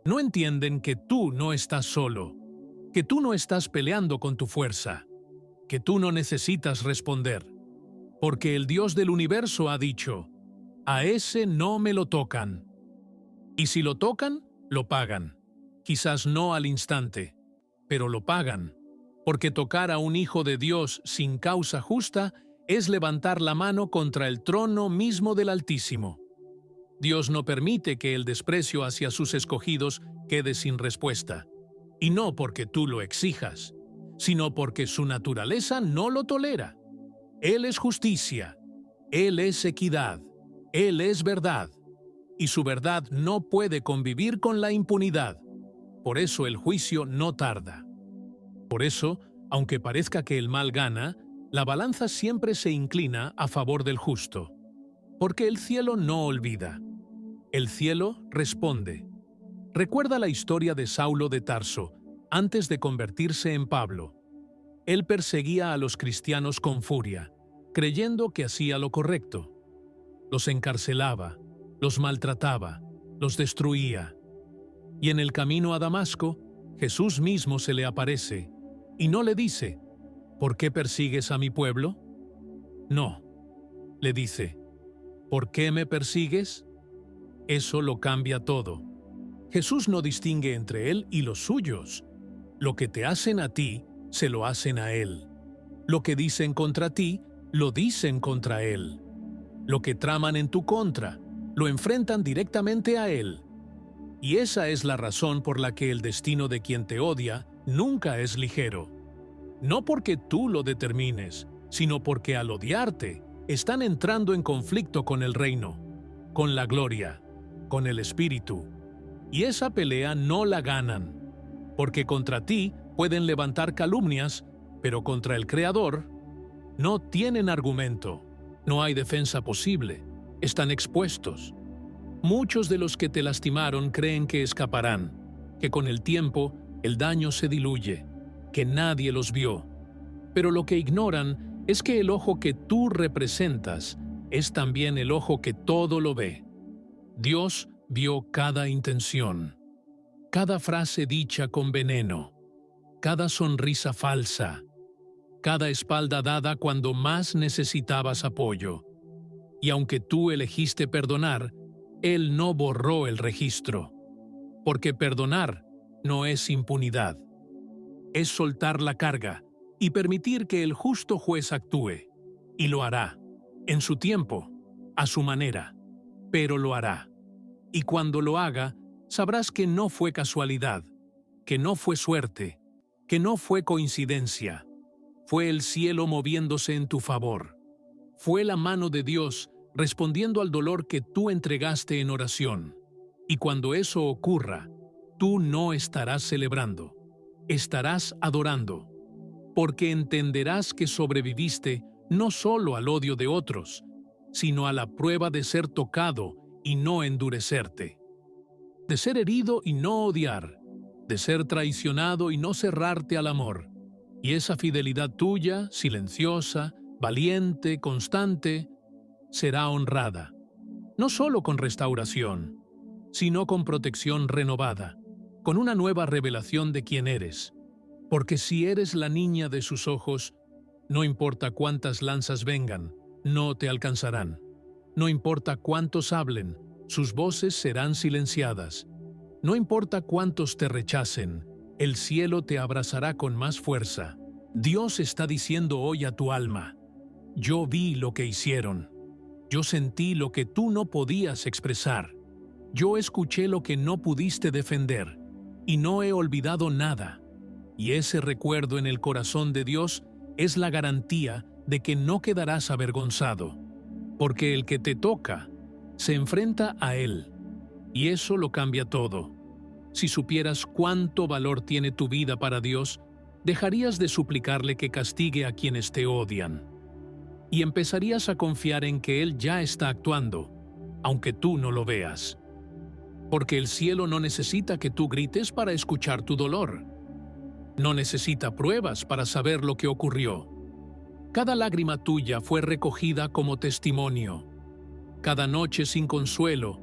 No entienden que tú no estás solo, que tú no estás peleando con tu fuerza, que tú no necesitas responder, porque el Dios del universo ha dicho, a ese no me lo tocan. Y si lo tocan, lo pagan. Quizás no al instante, pero lo pagan, porque tocar a un hijo de Dios sin causa justa es levantar la mano contra el trono mismo del Altísimo. Dios no permite que el desprecio hacia sus escogidos quede sin respuesta, y no porque tú lo exijas, sino porque su naturaleza no lo tolera. Él es justicia, Él es equidad, Él es verdad, y su verdad no puede convivir con la impunidad. Por eso el juicio no tarda. Por eso, aunque parezca que el mal gana, la balanza siempre se inclina a favor del justo. Porque el cielo no olvida. El cielo responde. Recuerda la historia de Saulo de Tarso, antes de convertirse en Pablo. Él perseguía a los cristianos con furia, creyendo que hacía lo correcto. Los encarcelaba, los maltrataba, los destruía. Y en el camino a Damasco, Jesús mismo se le aparece y no le dice, ¿por qué persigues a mi pueblo? No, le dice, ¿por qué me persigues? Eso lo cambia todo. Jesús no distingue entre él y los suyos. Lo que te hacen a ti, se lo hacen a él. Lo que dicen contra ti, lo dicen contra él. Lo que traman en tu contra, lo enfrentan directamente a él. Y esa es la razón por la que el destino de quien te odia nunca es ligero. No porque tú lo determines, sino porque al odiarte, están entrando en conflicto con el reino, con la gloria, con el espíritu. Y esa pelea no la ganan, porque contra ti pueden levantar calumnias, pero contra el Creador no tienen argumento, no hay defensa posible, están expuestos. Muchos de los que te lastimaron creen que escaparán, que con el tiempo el daño se diluye, que nadie los vio. Pero lo que ignoran es que el ojo que tú representas es también el ojo que todo lo ve. Dios vio cada intención, cada frase dicha con veneno, cada sonrisa falsa, cada espalda dada cuando más necesitabas apoyo. Y aunque tú elegiste perdonar, Él no borró el registro, porque perdonar no es impunidad. Es soltar la carga y permitir que el justo juez actúe, y lo hará, en su tiempo, a su manera, pero lo hará. Y cuando lo haga, sabrás que no fue casualidad, que no fue suerte, que no fue coincidencia. Fue el cielo moviéndose en tu favor. Fue la mano de Dios respondiendo al dolor que tú entregaste en oración. Y cuando eso ocurra, tú no estarás celebrando, estarás adorando, porque entenderás que sobreviviste no solo al odio de otros, sino a la prueba de ser tocado y no endurecerte, de ser herido y no odiar, de ser traicionado y no cerrarte al amor. Y esa fidelidad tuya, silenciosa, valiente, constante, será honrada, no solo con restauración, sino con protección renovada, con una nueva revelación de quién eres. Porque si eres la niña de sus ojos, no importa cuántas lanzas vengan, no te alcanzarán. No importa cuántos hablen, sus voces serán silenciadas. No importa cuántos te rechacen, el cielo te abrazará con más fuerza. Dios está diciendo hoy a tu alma, yo vi lo que hicieron. Yo sentí lo que tú no podías expresar. Yo escuché lo que no pudiste defender, y no he olvidado nada. Y ese recuerdo en el corazón de Dios es la garantía de que no quedarás avergonzado, porque el que te toca se enfrenta a Él, y eso lo cambia todo. Si supieras cuánto valor tiene tu vida para Dios, dejarías de suplicarle que castigue a quienes te odian, y empezarías a confiar en que Él ya está actuando, aunque tú no lo veas. Porque el cielo no necesita que tú grites para escuchar tu dolor. No necesita pruebas para saber lo que ocurrió. Cada lágrima tuya fue recogida como testimonio. Cada noche sin consuelo,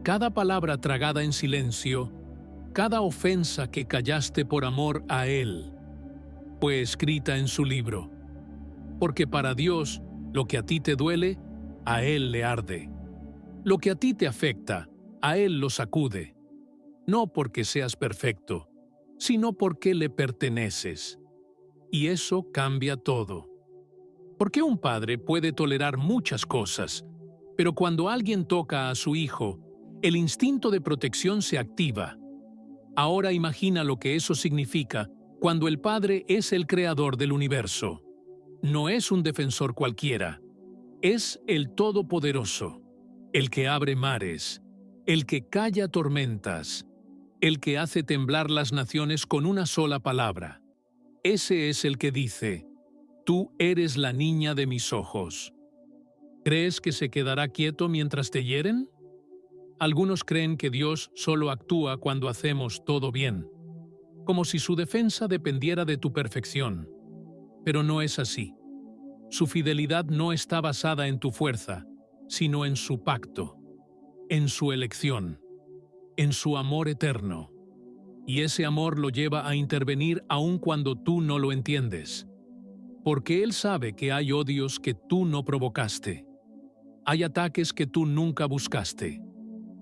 cada palabra tragada en silencio, cada ofensa que callaste por amor a Él, fue escrita en su libro. Porque para Dios, lo que a ti te duele, a Él le arde. Lo que a ti te afecta, a Él lo sacude. No porque seas perfecto, sino porque le perteneces. Y eso cambia todo. Porque un padre puede tolerar muchas cosas, pero cuando alguien toca a su hijo, el instinto de protección se activa. Ahora imagina lo que eso significa cuando el Padre es el creador del universo. No es un defensor cualquiera, es el Todopoderoso, el que abre mares, el que calla tormentas, el que hace temblar las naciones con una sola palabra. Ese es el que dice: tú eres la niña de mis ojos. ¿Crees que se quedará quieto mientras te hieren? Algunos creen que Dios solo actúa cuando hacemos todo bien, como si su defensa dependiera de tu perfección. Pero no es así. Su fidelidad no está basada en tu fuerza, sino en su pacto, en su elección, en su amor eterno. Y ese amor lo lleva a intervenir aun cuando tú no lo entiendes. Porque Él sabe que hay odios que tú no provocaste. Hay ataques que tú nunca buscaste.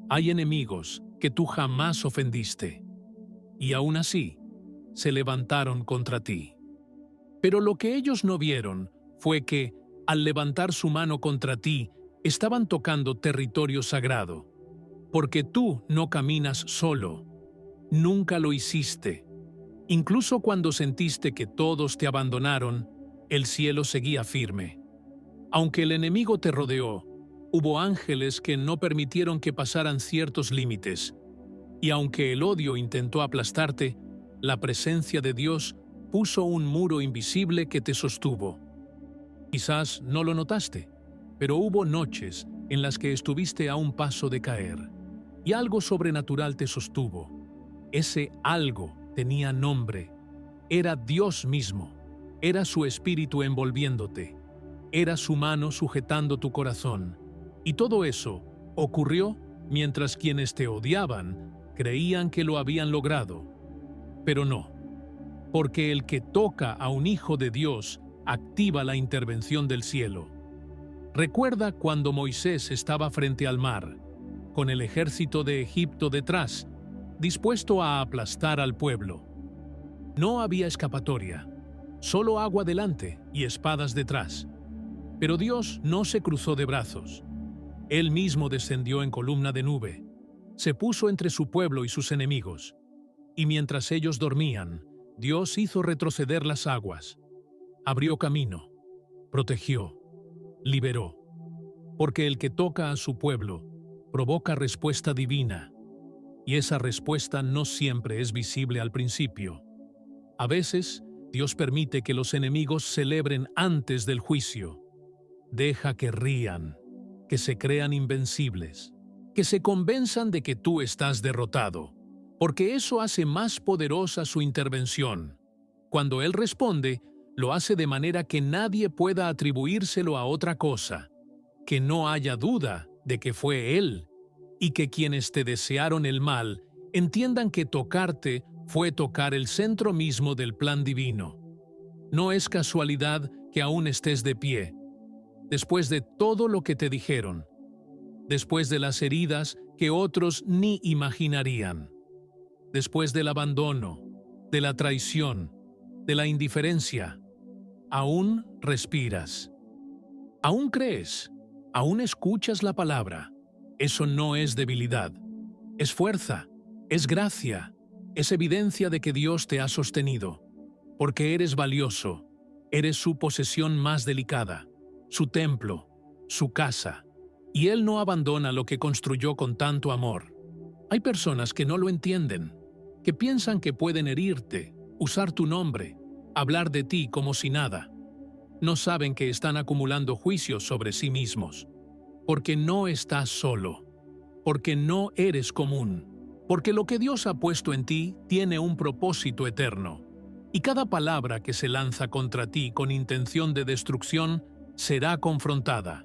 Hay enemigos que tú jamás ofendiste. Y aún así, se levantaron contra ti. Pero lo que ellos no vieron fue que, al levantar su mano contra ti, estaban tocando territorio sagrado. Porque tú no caminas solo. Nunca lo hiciste. Incluso cuando sentiste que todos te abandonaron, el cielo seguía firme. Aunque el enemigo te rodeó, hubo ángeles que no permitieron que pasaran ciertos límites. Y aunque el odio intentó aplastarte, la presencia de Dios puso un muro invisible que te sostuvo. Quizás no lo notaste, pero hubo noches en las que estuviste a un paso de caer, y algo sobrenatural te sostuvo. Ese algo tenía nombre. Era Dios mismo. Era su espíritu envolviéndote. Era su mano sujetando tu corazón. Y todo eso ocurrió mientras quienes te odiaban creían que lo habían logrado. Pero no, porque el que toca a un hijo de Dios activa la intervención del cielo. Recuerda cuando Moisés estaba frente al mar, con el ejército de Egipto detrás, dispuesto a aplastar al pueblo. No había escapatoria, solo agua delante y espadas detrás. Pero Dios no se cruzó de brazos. Él mismo descendió en columna de nube, se puso entre su pueblo y sus enemigos, y mientras ellos dormían, Dios hizo retroceder las aguas, abrió camino, protegió, liberó, porque el que toca a su pueblo provoca respuesta divina, y esa respuesta no siempre es visible al principio. A veces, Dios permite que los enemigos celebren antes del juicio. Deja que rían, que se crean invencibles, que se convenzan de que tú estás derrotado, porque eso hace más poderosa su intervención. Cuando Él responde, lo hace de manera que nadie pueda atribuírselo a otra cosa, que no haya duda de que fue Él, y que quienes te desearon el mal entiendan que tocarte fue tocar el centro mismo del plan divino. No es casualidad que aún estés de pie, después de todo lo que te dijeron, después de las heridas que otros ni imaginarían, después del abandono, de la traición, de la indiferencia. Aún respiras, aún crees, aún escuchas la palabra. Eso no es debilidad, es fuerza, es gracia, es evidencia de que Dios te ha sostenido. porque eres valioso, eres su posesión más delicada, su templo, su casa, y Él no abandona lo que construyó con tanto amor. Hay personas que no lo entienden, que piensan que pueden herirte, usar tu nombre, hablar de ti como si nada. No saben que están acumulando juicios sobre sí mismos, porque no estás solo, porque no eres común, porque lo que Dios ha puesto en ti tiene un propósito eterno, y cada palabra que se lanza contra ti con intención de destrucción será confrontada,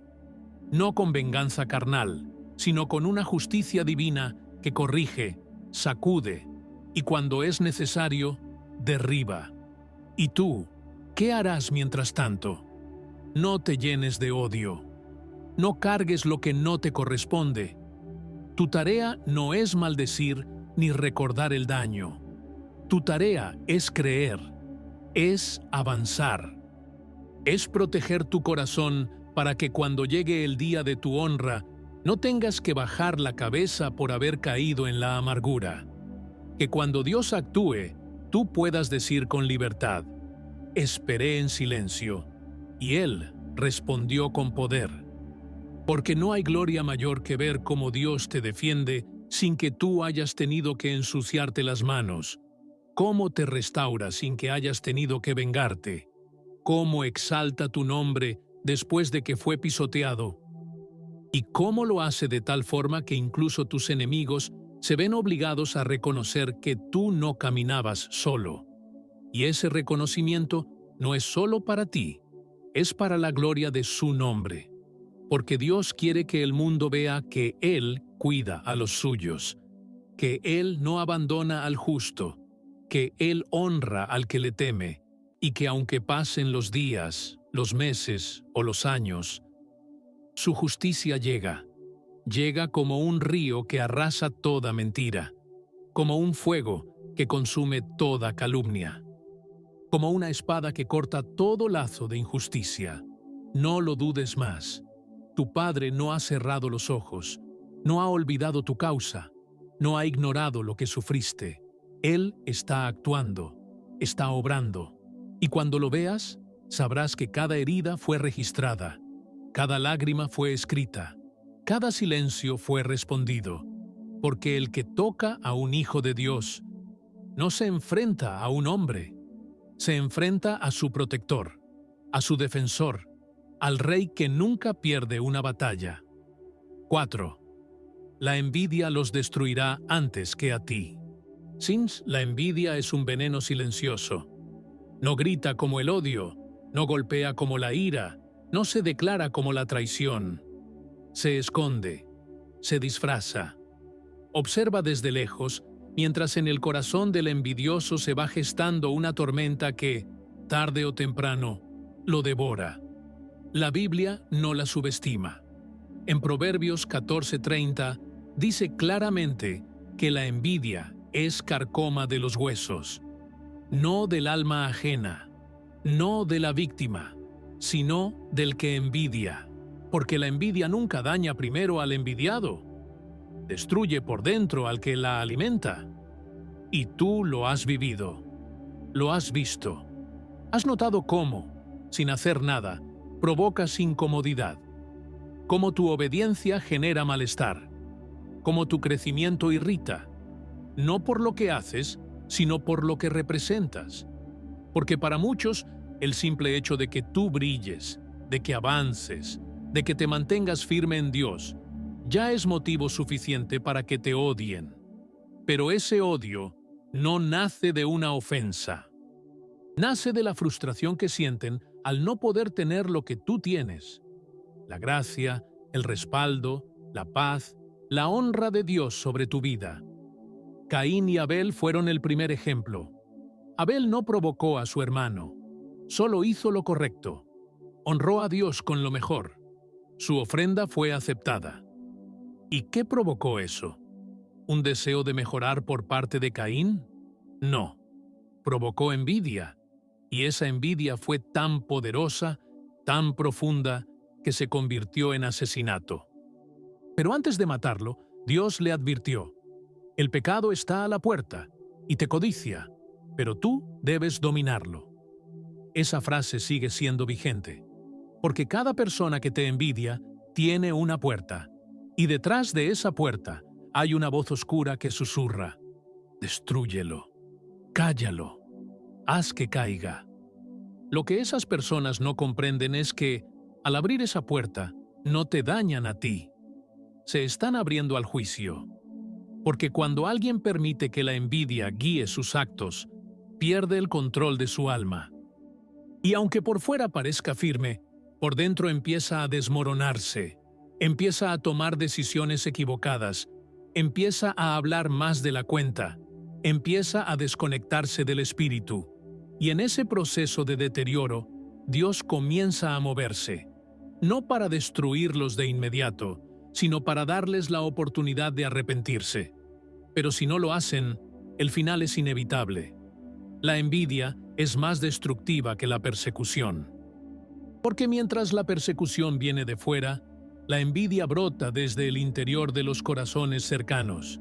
no con venganza carnal, sino con una justicia divina que corrige, sacude, y cuando es necesario, derriba. ¿Y tú, qué harás mientras tanto? No te llenes de odio. No cargues lo que no te corresponde. Tu tarea no es maldecir ni recordar el daño. Tu tarea es creer, es avanzar, es proteger tu corazón para que cuando llegue el día de tu honra no tengas que bajar la cabeza por haber caído en la amargura. Que cuando Dios actúe, tú puedas decir con libertad: esperé en silencio, y Él respondió con poder. Porque no hay gloria mayor que ver cómo Dios te defiende sin que tú hayas tenido que ensuciarte las manos, cómo te restaura sin que hayas tenido que vengarte, cómo exalta tu nombre después de que fue pisoteado, y cómo lo hace de tal forma que incluso tus enemigos se ven obligados a reconocer que tú no caminabas solo. Y ese reconocimiento no es solo para ti, es para la gloria de su nombre. Porque Dios quiere que el mundo vea que Él cuida a los suyos, que Él no abandona al justo, que Él honra al que le teme, y que aunque pasen los días, los meses o los años, su justicia llega como un río que arrasa toda mentira, como un fuego que consume toda calumnia, como una espada que corta todo lazo de injusticia. No lo dudes más. Tu Padre no ha cerrado los ojos, no ha olvidado tu causa, no ha ignorado lo que sufriste. Él está actuando, está obrando, y cuando lo veas, sabrás que cada herida fue registrada, cada lágrima fue escrita, cada silencio fue respondido, porque el que toca a un hijo de Dios no se enfrenta a un hombre, se enfrenta a su protector, a su defensor, al Rey que nunca pierde una batalla. 4. La envidia los destruirá antes que a ti. La envidia es un veneno silencioso. No grita como el odio, no golpea como la ira, no se declara como la traición. Se esconde, se disfraza. Observa desde lejos, mientras en el corazón del envidioso se va gestando una tormenta que, tarde o temprano, lo devora. La Biblia no la subestima. En Proverbios 14:30 dice claramente que la envidia es carcoma de los huesos, no del alma ajena, no de la víctima, sino del que envidia, porque la envidia nunca daña primero al envidiado, destruye por dentro al que la alimenta. Y tú lo has vivido, lo has visto, has notado cómo, sin hacer nada, provocas incomodidad, cómo tu obediencia genera malestar, cómo tu crecimiento irrita, no por lo que haces, sino por lo que representas. Porque para muchos, el simple hecho de que tú brilles, de que avances, de que te mantengas firme en Dios, ya es motivo suficiente para que te odien. Pero ese odio no nace de una ofensa. Nace de la frustración que sienten al no poder tener lo que tú tienes: la gracia, el respaldo, la paz, la honra de Dios sobre tu vida. Caín y Abel fueron el primer ejemplo. Abel no provocó a su hermano, solo hizo lo correcto. Honró a Dios con lo mejor. Su ofrenda fue aceptada. ¿Y qué provocó eso? ¿Un deseo de mejorar por parte de Caín? No. Provocó envidia, y esa envidia fue tan poderosa, tan profunda, que se convirtió en asesinato. Pero antes de matarlo, Dios le advirtió: el pecado está a la puerta y te codicia. pero tú debes dominarlo. Esa frase sigue siendo vigente, porque cada persona que te envidia tiene una puerta, y detrás de esa puerta hay una voz oscura que susurra: destrúyelo, cállalo, haz que caiga. Lo que esas personas no comprenden es que, al abrir esa puerta, no te dañan a ti. Se están abriendo al juicio. Porque cuando alguien permite que la envidia guíe sus actos, pierde el control de su alma. Y aunque por fuera parezca firme, por dentro empieza a desmoronarse, empieza a tomar decisiones equivocadas, empieza a hablar más de la cuenta, empieza a desconectarse del espíritu. Y en ese proceso de deterioro, Dios comienza a moverse, no para destruirlos de inmediato, sino para darles la oportunidad de arrepentirse. Pero si no lo hacen, el final es inevitable. La envidia es más destructiva que la persecución. Porque mientras la persecución viene de fuera, la envidia brota desde el interior de los corazones cercanos.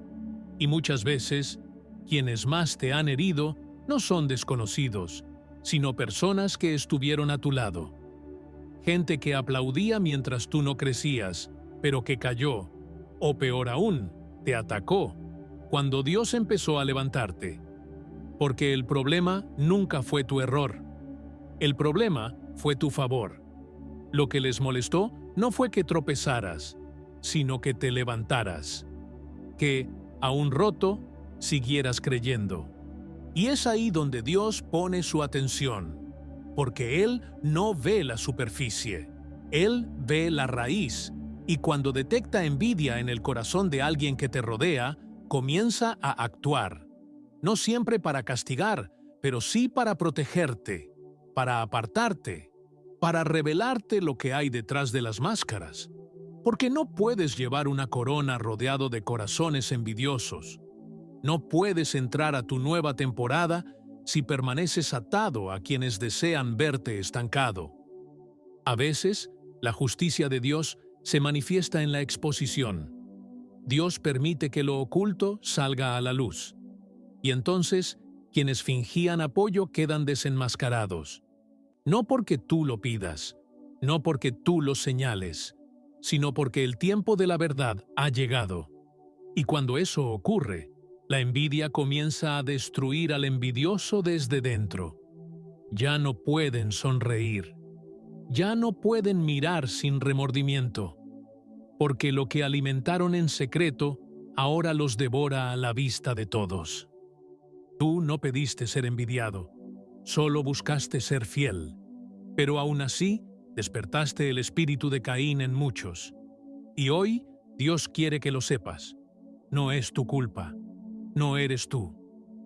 Y muchas veces, quienes más te han herido no son desconocidos, sino personas que estuvieron a tu lado. Gente que aplaudía mientras tú no crecías, pero que cayó, o peor aún, te atacó, cuando Dios empezó a levantarte. Porque el problema nunca fue tu error. El problema fue tu favor. Lo que les molestó no fue que tropezaras, sino que te levantaras. Que, aún roto, siguieras creyendo. Y es ahí donde Dios pone su atención, porque Él no ve la superficie, Él ve la raíz, y cuando detecta envidia en el corazón de alguien que te rodea, comienza a actuar, no siempre para castigar, pero sí para protegerte, para apartarte, para revelarte lo que hay detrás de las máscaras, porque no puedes llevar una corona rodeado de corazones envidiosos. No puedes entrar a tu nueva temporada si permaneces atado a quienes desean verte estancado. A veces, la justicia de Dios se manifiesta en la exposición. Dios permite que lo oculto salga a la luz. Y entonces, quienes fingían apoyo quedan desenmascarados. No porque tú lo pidas, no porque tú lo señales, sino porque el tiempo de la verdad ha llegado. Y cuando eso ocurre, la envidia comienza a destruir al envidioso desde dentro. Ya no pueden sonreír. Ya no pueden mirar sin remordimiento. Porque lo que alimentaron en secreto ahora los devora a la vista de todos. Tú no pediste ser envidiado, solo buscaste ser fiel. Pero aún así, despertaste el espíritu de Caín en muchos. Y hoy, Dios quiere que lo sepas. No es tu culpa. No eres tú.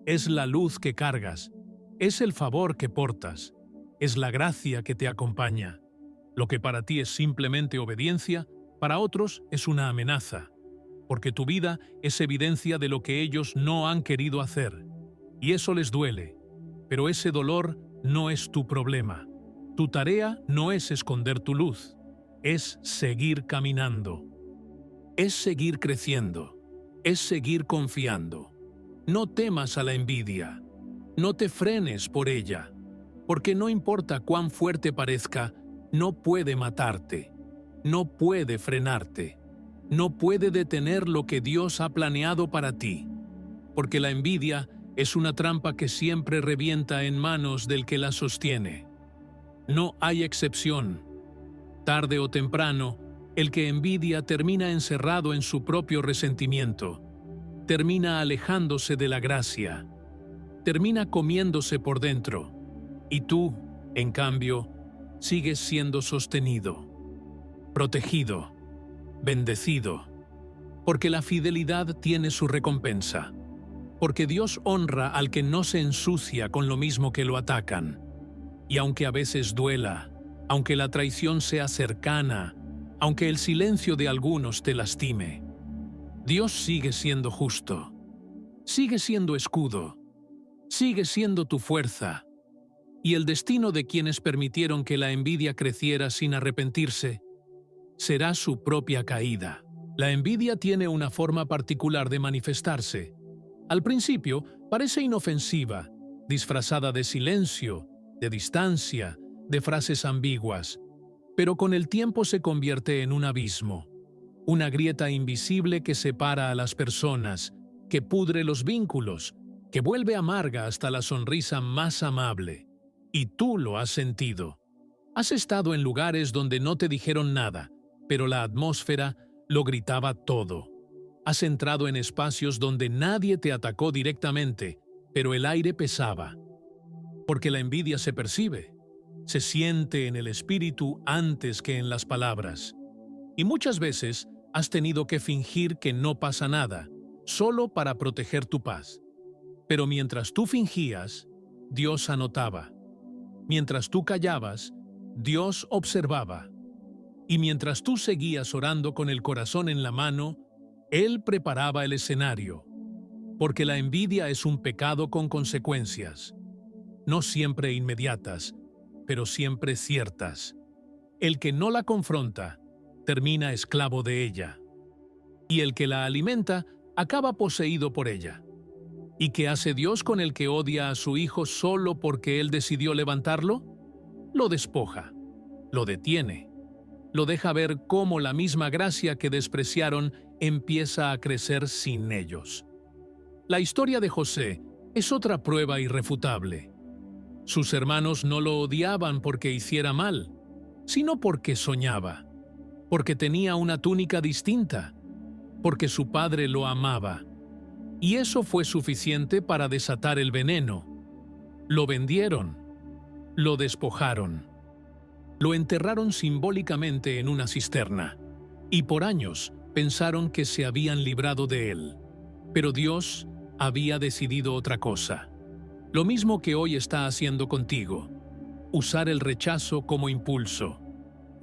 Es la luz que cargas. Es el favor que portas. Es la gracia que te acompaña. Lo que para ti es simplemente obediencia, para otros es una amenaza. Porque tu vida es evidencia de lo que ellos no han querido hacer. Y eso les duele. Pero ese dolor no es tu problema. Tu tarea no es esconder tu luz. Es seguir caminando. Es seguir creciendo. Es seguir confiando. No temas a la envidia, no te frenes por ella, porque no importa cuán fuerte parezca, no puede matarte, no puede frenarte, no puede detener lo que Dios ha planeado para ti, porque la envidia es una trampa que siempre revienta en manos del que la sostiene. No hay excepción. Tarde o temprano, el que envidia termina encerrado en su propio resentimiento. Termina alejándose de la gracia, termina comiéndose por dentro, y tú, en cambio, sigues siendo sostenido, protegido, bendecido, porque la fidelidad tiene su recompensa, porque Dios honra al que no se ensucia con lo mismo que lo atacan, y aunque a veces duela, aunque la traición sea cercana, aunque el silencio de algunos te lastime, Dios sigue siendo justo, sigue siendo escudo, sigue siendo tu fuerza, y el destino de quienes permitieron que la envidia creciera sin arrepentirse será su propia caída. La envidia tiene una forma particular de manifestarse. Al principio parece inofensiva, disfrazada de silencio, de distancia, de frases ambiguas, pero con el tiempo se convierte en un abismo, una grieta invisible que separa a las personas, que pudre los vínculos, que vuelve amarga hasta la sonrisa más amable. Y tú lo has sentido. Has estado en lugares donde no te dijeron nada, pero la atmósfera lo gritaba todo. Has entrado en espacios donde nadie te atacó directamente, pero el aire pesaba. Porque la envidia se percibe, se siente en el espíritu antes que en las palabras. Y muchas veces has tenido que fingir que no pasa nada, solo para proteger tu paz. Pero mientras tú fingías, Dios anotaba. Mientras tú callabas, Dios observaba. Y mientras tú seguías orando con el corazón en la mano, Él preparaba el escenario. Porque la envidia es un pecado con consecuencias. No siempre inmediatas, pero siempre ciertas. El que no la confronta, termina esclavo de ella. Y el que la alimenta, acaba poseído por ella. ¿Y qué hace Dios con el que odia a su hijo solo porque él decidió levantarlo? Lo despoja, lo detiene, lo deja ver cómo la misma gracia que despreciaron empieza a crecer sin ellos. La historia de José es otra prueba irrefutable. Sus hermanos no lo odiaban porque hiciera mal, sino porque soñaba, porque tenía una túnica distinta, porque su padre lo amaba. Y eso fue suficiente para desatar el veneno. Lo vendieron, lo despojaron, lo enterraron simbólicamente en una cisterna, y por años pensaron que se habían librado de él. Pero Dios había decidido otra cosa. Lo mismo que hoy está haciendo contigo. Usar el rechazo como impulso,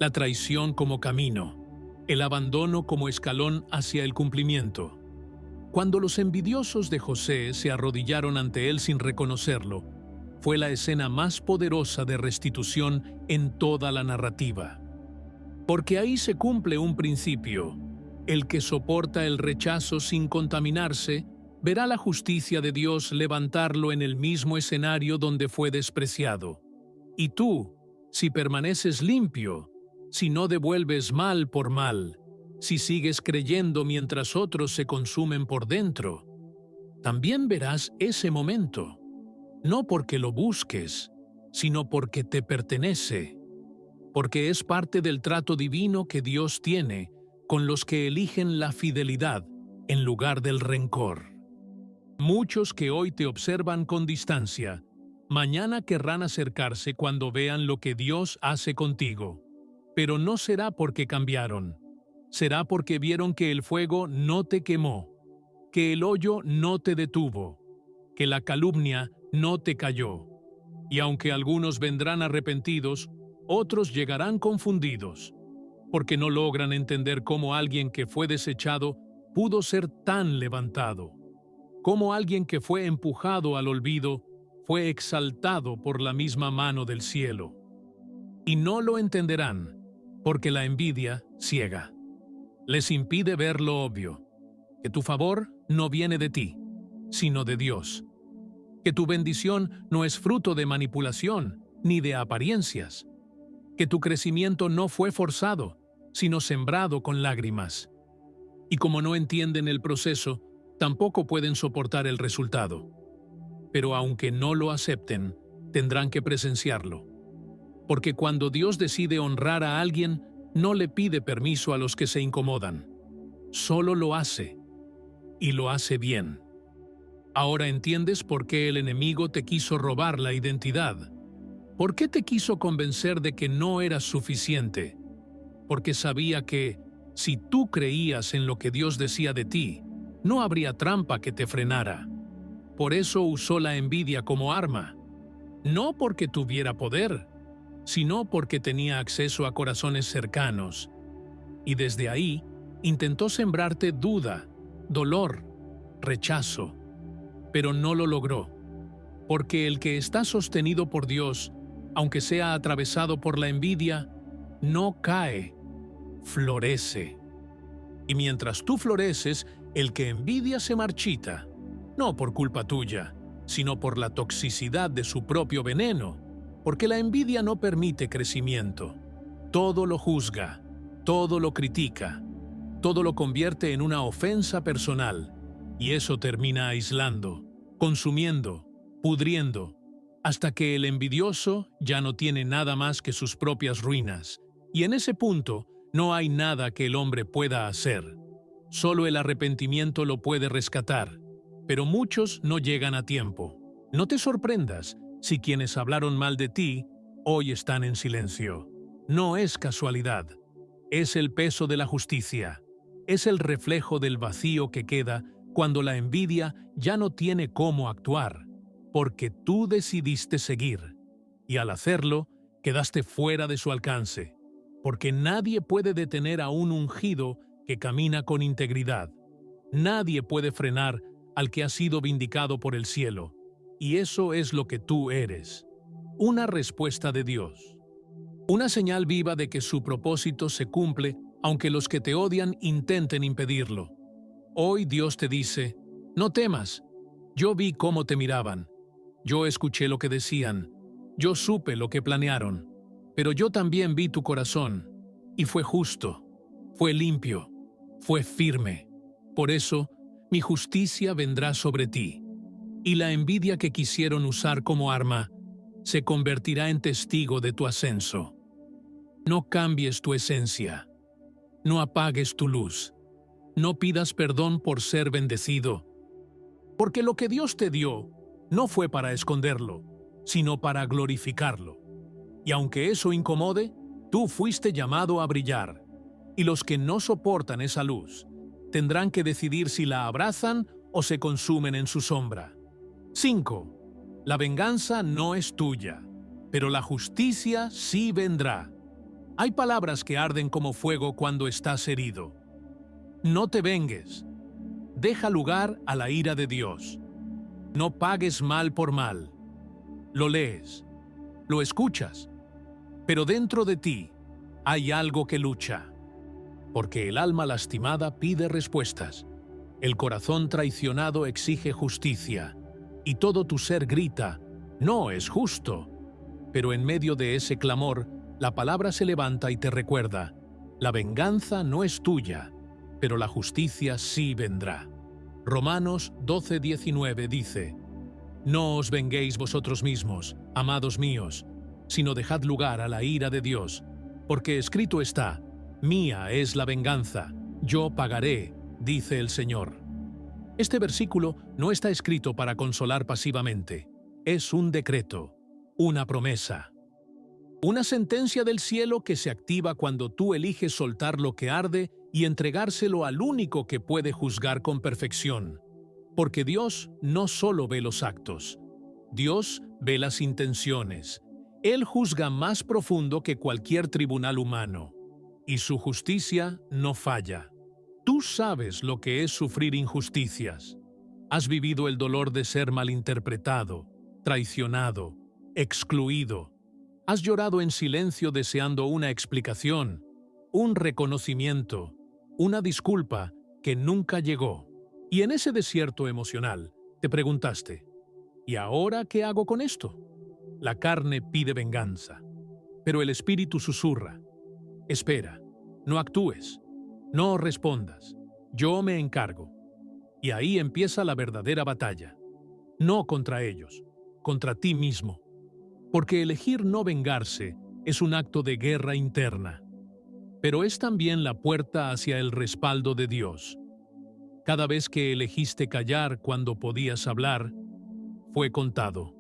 la traición como camino, el abandono como escalón hacia el cumplimiento. Cuando los envidiosos de José se arrodillaron ante él sin reconocerlo, fue la escena más poderosa de restitución en toda la narrativa. Porque ahí se cumple un principio. El que soporta el rechazo sin contaminarse, verá la justicia de Dios levantarlo en el mismo escenario donde fue despreciado. Y tú, si permaneces limpio, si no devuelves mal por mal, si sigues creyendo mientras otros se consumen por dentro, también verás ese momento, no porque lo busques, sino porque te pertenece, porque es parte del trato divino que Dios tiene con los que eligen la fidelidad en lugar del rencor. Muchos que hoy te observan con distancia, mañana querrán acercarse cuando vean lo que Dios hace contigo, pero no será porque cambiaron. Será porque vieron que el fuego no te quemó, que el hoyo no te detuvo, que la calumnia no te cayó. Y aunque algunos vendrán arrepentidos, otros llegarán confundidos, porque no logran entender cómo alguien que fue desechado pudo ser tan levantado, cómo alguien que fue empujado al olvido fue exaltado por la misma mano del cielo. Y no lo entenderán, porque la envidia ciega. Les impide ver lo obvio, que tu favor no viene de ti, sino de Dios, que tu bendición no es fruto de manipulación ni de apariencias, que tu crecimiento no fue forzado, sino sembrado con lágrimas. Y como no entienden el proceso, tampoco pueden soportar el resultado. Pero aunque no lo acepten, tendrán que presenciarlo. Porque cuando Dios decide honrar a alguien, no le pide permiso a los que se incomodan. Solo lo hace, y lo hace bien. Ahora entiendes por qué el enemigo te quiso robar la identidad. ¿Por qué te quiso convencer de que no eras suficiente? Porque sabía que, si tú creías en lo que Dios decía de ti, no habría trampa que te frenara. Por eso usó la envidia como arma. No porque tuviera poder, sino porque tenía acceso a corazones cercanos. Y desde ahí, intentó sembrarte duda, dolor, rechazo. Pero no lo logró. Porque el que está sostenido por Dios, aunque sea atravesado por la envidia, no cae, florece. Y mientras tú floreces, el que envidia se marchita, no por culpa tuya, sino por la toxicidad de su propio veneno, porque la envidia no permite crecimiento. Todo lo juzga, todo lo critica, todo lo convierte en una ofensa personal, y eso termina aislando, consumiendo, pudriendo, hasta que el envidioso ya no tiene nada más que sus propias ruinas, y en ese punto no hay nada que el hombre pueda hacer. Solo el arrepentimiento lo puede rescatar, pero muchos no llegan a tiempo. No te sorprendas si quienes hablaron mal de ti hoy están en silencio. No es casualidad, es el peso de la justicia, es el reflejo del vacío que queda cuando la envidia ya no tiene cómo actuar, porque tú decidiste seguir, y al hacerlo, quedaste fuera de su alcance, porque nadie puede detener a un ungido que camina con integridad. Nadie puede frenar al que ha sido vindicado por el cielo, y eso es lo que tú eres. Una respuesta de Dios. Una señal viva de que su propósito se cumple, aunque los que te odian intenten impedirlo. Hoy Dios te dice, no temas, yo vi cómo te miraban, yo escuché lo que decían, yo supe lo que planearon, pero yo también vi tu corazón, y fue justo, fue limpio, fue firme. Por eso, mi justicia vendrá sobre ti, y la envidia que quisieron usar como arma se convertirá en testigo de tu ascenso. No cambies tu esencia, no apagues tu luz, no pidas perdón por ser bendecido, porque lo que Dios te dio no fue para esconderlo, sino para glorificarlo. Y aunque eso incomode, tú fuiste llamado a brillar, y los que no soportan esa luz tendrán que decidir si la abrazan o se consumen en su sombra. 5. La venganza no es tuya, pero la justicia sí vendrá. Hay palabras que arden como fuego cuando estás herido. No te vengues. Deja lugar a la ira de Dios. No pagues mal por mal. Lo lees, lo escuchas, pero dentro de ti hay algo que lucha. Porque el alma lastimada pide respuestas. El corazón traicionado exige justicia. Y todo tu ser grita, no es justo. Pero en medio de ese clamor, la palabra se levanta y te recuerda, la venganza no es tuya, pero la justicia sí vendrá. Romanos 12:19 dice, no os venguéis vosotros mismos, amados míos, sino dejad lugar a la ira de Dios, porque escrito está, mía es la venganza, yo pagaré, dice el Señor. Este versículo no está escrito para consolar pasivamente, es un decreto, una promesa. Una sentencia del cielo que se activa cuando tú eliges soltar lo que arde y entregárselo al único que puede juzgar con perfección. Porque Dios no solo ve los actos, Dios ve las intenciones. Él juzga más profundo que cualquier tribunal humano, y su justicia no falla. Tú sabes lo que es sufrir injusticias. Has vivido el dolor de ser malinterpretado, traicionado, excluido. Has llorado en silencio deseando una explicación, un reconocimiento, una disculpa que nunca llegó. Y en ese desierto emocional te preguntaste, ¿y ahora qué hago con esto? La carne pide venganza, pero el espíritu susurra, espera, no actúes, no respondas, yo me encargo. Y ahí empieza la verdadera batalla, no contra ellos, contra ti mismo. Porque elegir no vengarse es un acto de guerra interna, pero es también la puerta hacia el respaldo de Dios. Cada vez que elegiste callar cuando podías hablar, fue contado.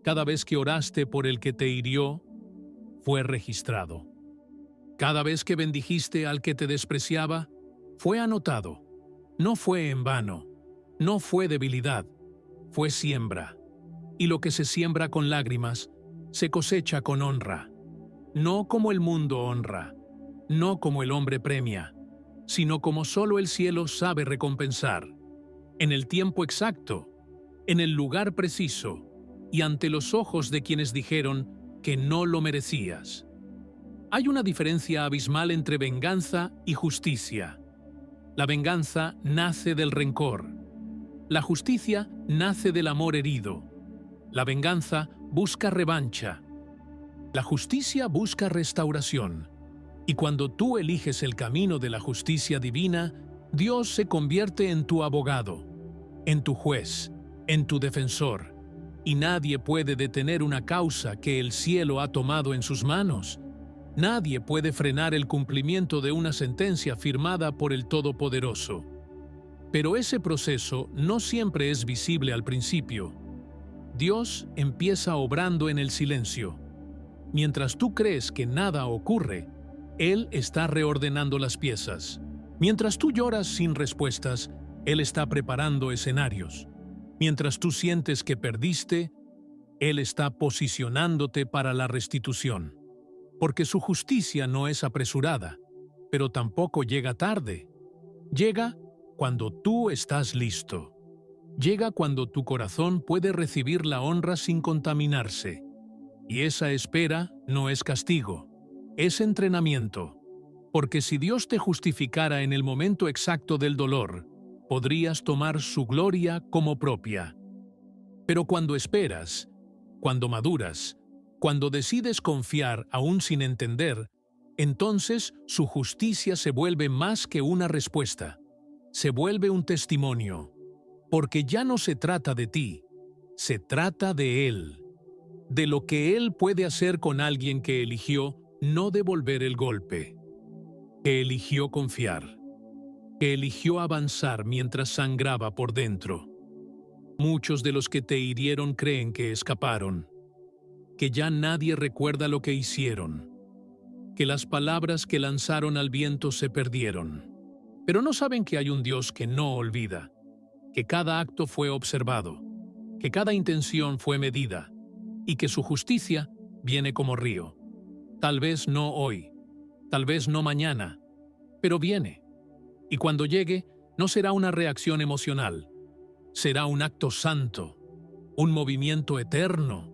Cada vez que oraste por el que te hirió, fue registrado. Cada vez que bendijiste al que te despreciaba, fue anotado. No fue en vano, no fue debilidad, fue siembra. Y lo que se siembra con lágrimas, se cosecha con honra. No como el mundo honra, no como el hombre premia, sino como solo el cielo sabe recompensar. En el tiempo exacto, en el lugar preciso, y ante los ojos de quienes dijeron que no lo merecías. Hay una diferencia abismal entre venganza y justicia. La venganza nace del rencor. La justicia nace del amor herido. La venganza busca revancha. La justicia busca restauración. Y cuando tú eliges el camino de la justicia divina, Dios se convierte en tu abogado, en tu juez, en tu defensor. Y nadie puede detener una causa que el cielo ha tomado en sus manos. Nadie puede frenar el cumplimiento de una sentencia firmada por el Todopoderoso. Pero ese proceso no siempre es visible al principio. Dios empieza obrando en el silencio. Mientras tú crees que nada ocurre, Él está reordenando las piezas. Mientras tú lloras sin respuestas, Él está preparando escenarios. Mientras tú sientes que perdiste, Él está posicionándote para la restitución. Porque su justicia no es apresurada, pero tampoco llega tarde. Llega cuando tú estás listo. Llega cuando tu corazón puede recibir la honra sin contaminarse. Y esa espera no es castigo, es entrenamiento. Porque si Dios te justificara en el momento exacto del dolor, podrías tomar su gloria como propia. Pero cuando esperas, cuando maduras, cuando decides confiar aún sin entender, entonces su justicia se vuelve más que una respuesta. Se vuelve un testimonio. Porque ya no se trata de ti, se trata de Él. De lo que Él puede hacer con alguien que eligió no devolver el golpe. Que eligió confiar. Que eligió avanzar mientras sangraba por dentro. Muchos de los que te hirieron creen que escaparon. Que ya nadie recuerda lo que hicieron. Que las palabras que lanzaron al viento se perdieron. Pero no saben que hay un Dios que no olvida. Que cada acto fue observado. Que cada intención fue medida. Y que su justicia viene como río. Tal vez no hoy. Tal vez no mañana. Pero viene. Y cuando llegue, no será una reacción emocional. Será un acto santo. Un movimiento eterno.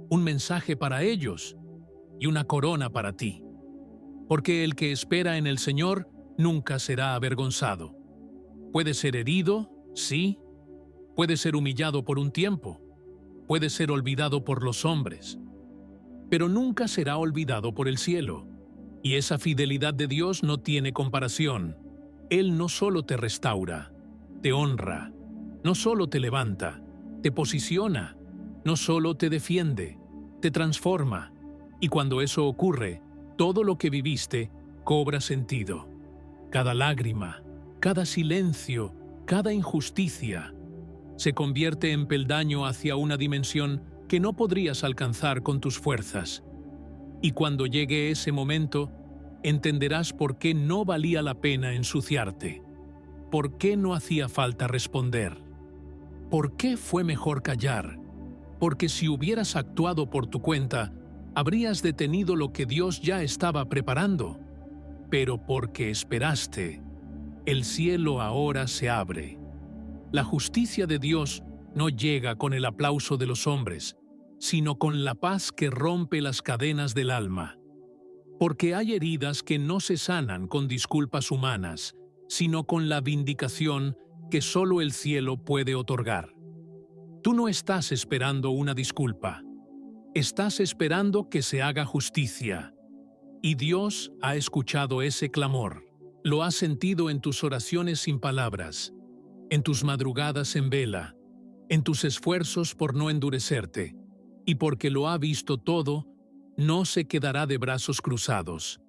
Un mensaje para ellos y una corona para ti. Porque el que espera en el Señor nunca será avergonzado. Puede ser herido, sí. Puede ser humillado por un tiempo. Puede ser olvidado por los hombres. Pero nunca será olvidado por el cielo. Y esa fidelidad de Dios no tiene comparación. Él no solo te restaura, te honra, no solo te levanta, te posiciona, no solo te defiende, te transforma. Y cuando eso ocurre, todo lo que viviste cobra sentido. Cada lágrima, cada silencio, cada injusticia, se convierte en peldaño hacia una dimensión que no podrías alcanzar con tus fuerzas. Y cuando llegue ese momento, entenderás por qué no valía la pena ensuciarte, por qué no hacía falta responder, por qué fue mejor callar, porque si hubieras actuado por tu cuenta, habrías detenido lo que Dios ya estaba preparando. Pero porque esperaste, el cielo ahora se abre. La justicia de Dios no llega con el aplauso de los hombres, sino con la paz que rompe las cadenas del alma. Porque hay heridas que no se sanan con disculpas humanas, sino con la vindicación que solo el cielo puede otorgar. Tú no estás esperando una disculpa. Estás esperando que se haga justicia. Y Dios ha escuchado ese clamor. Lo has sentido en tus oraciones sin palabras, en tus madrugadas en vela, en tus esfuerzos por no endurecerte. Y porque lo ha visto todo, no se quedará de brazos cruzados.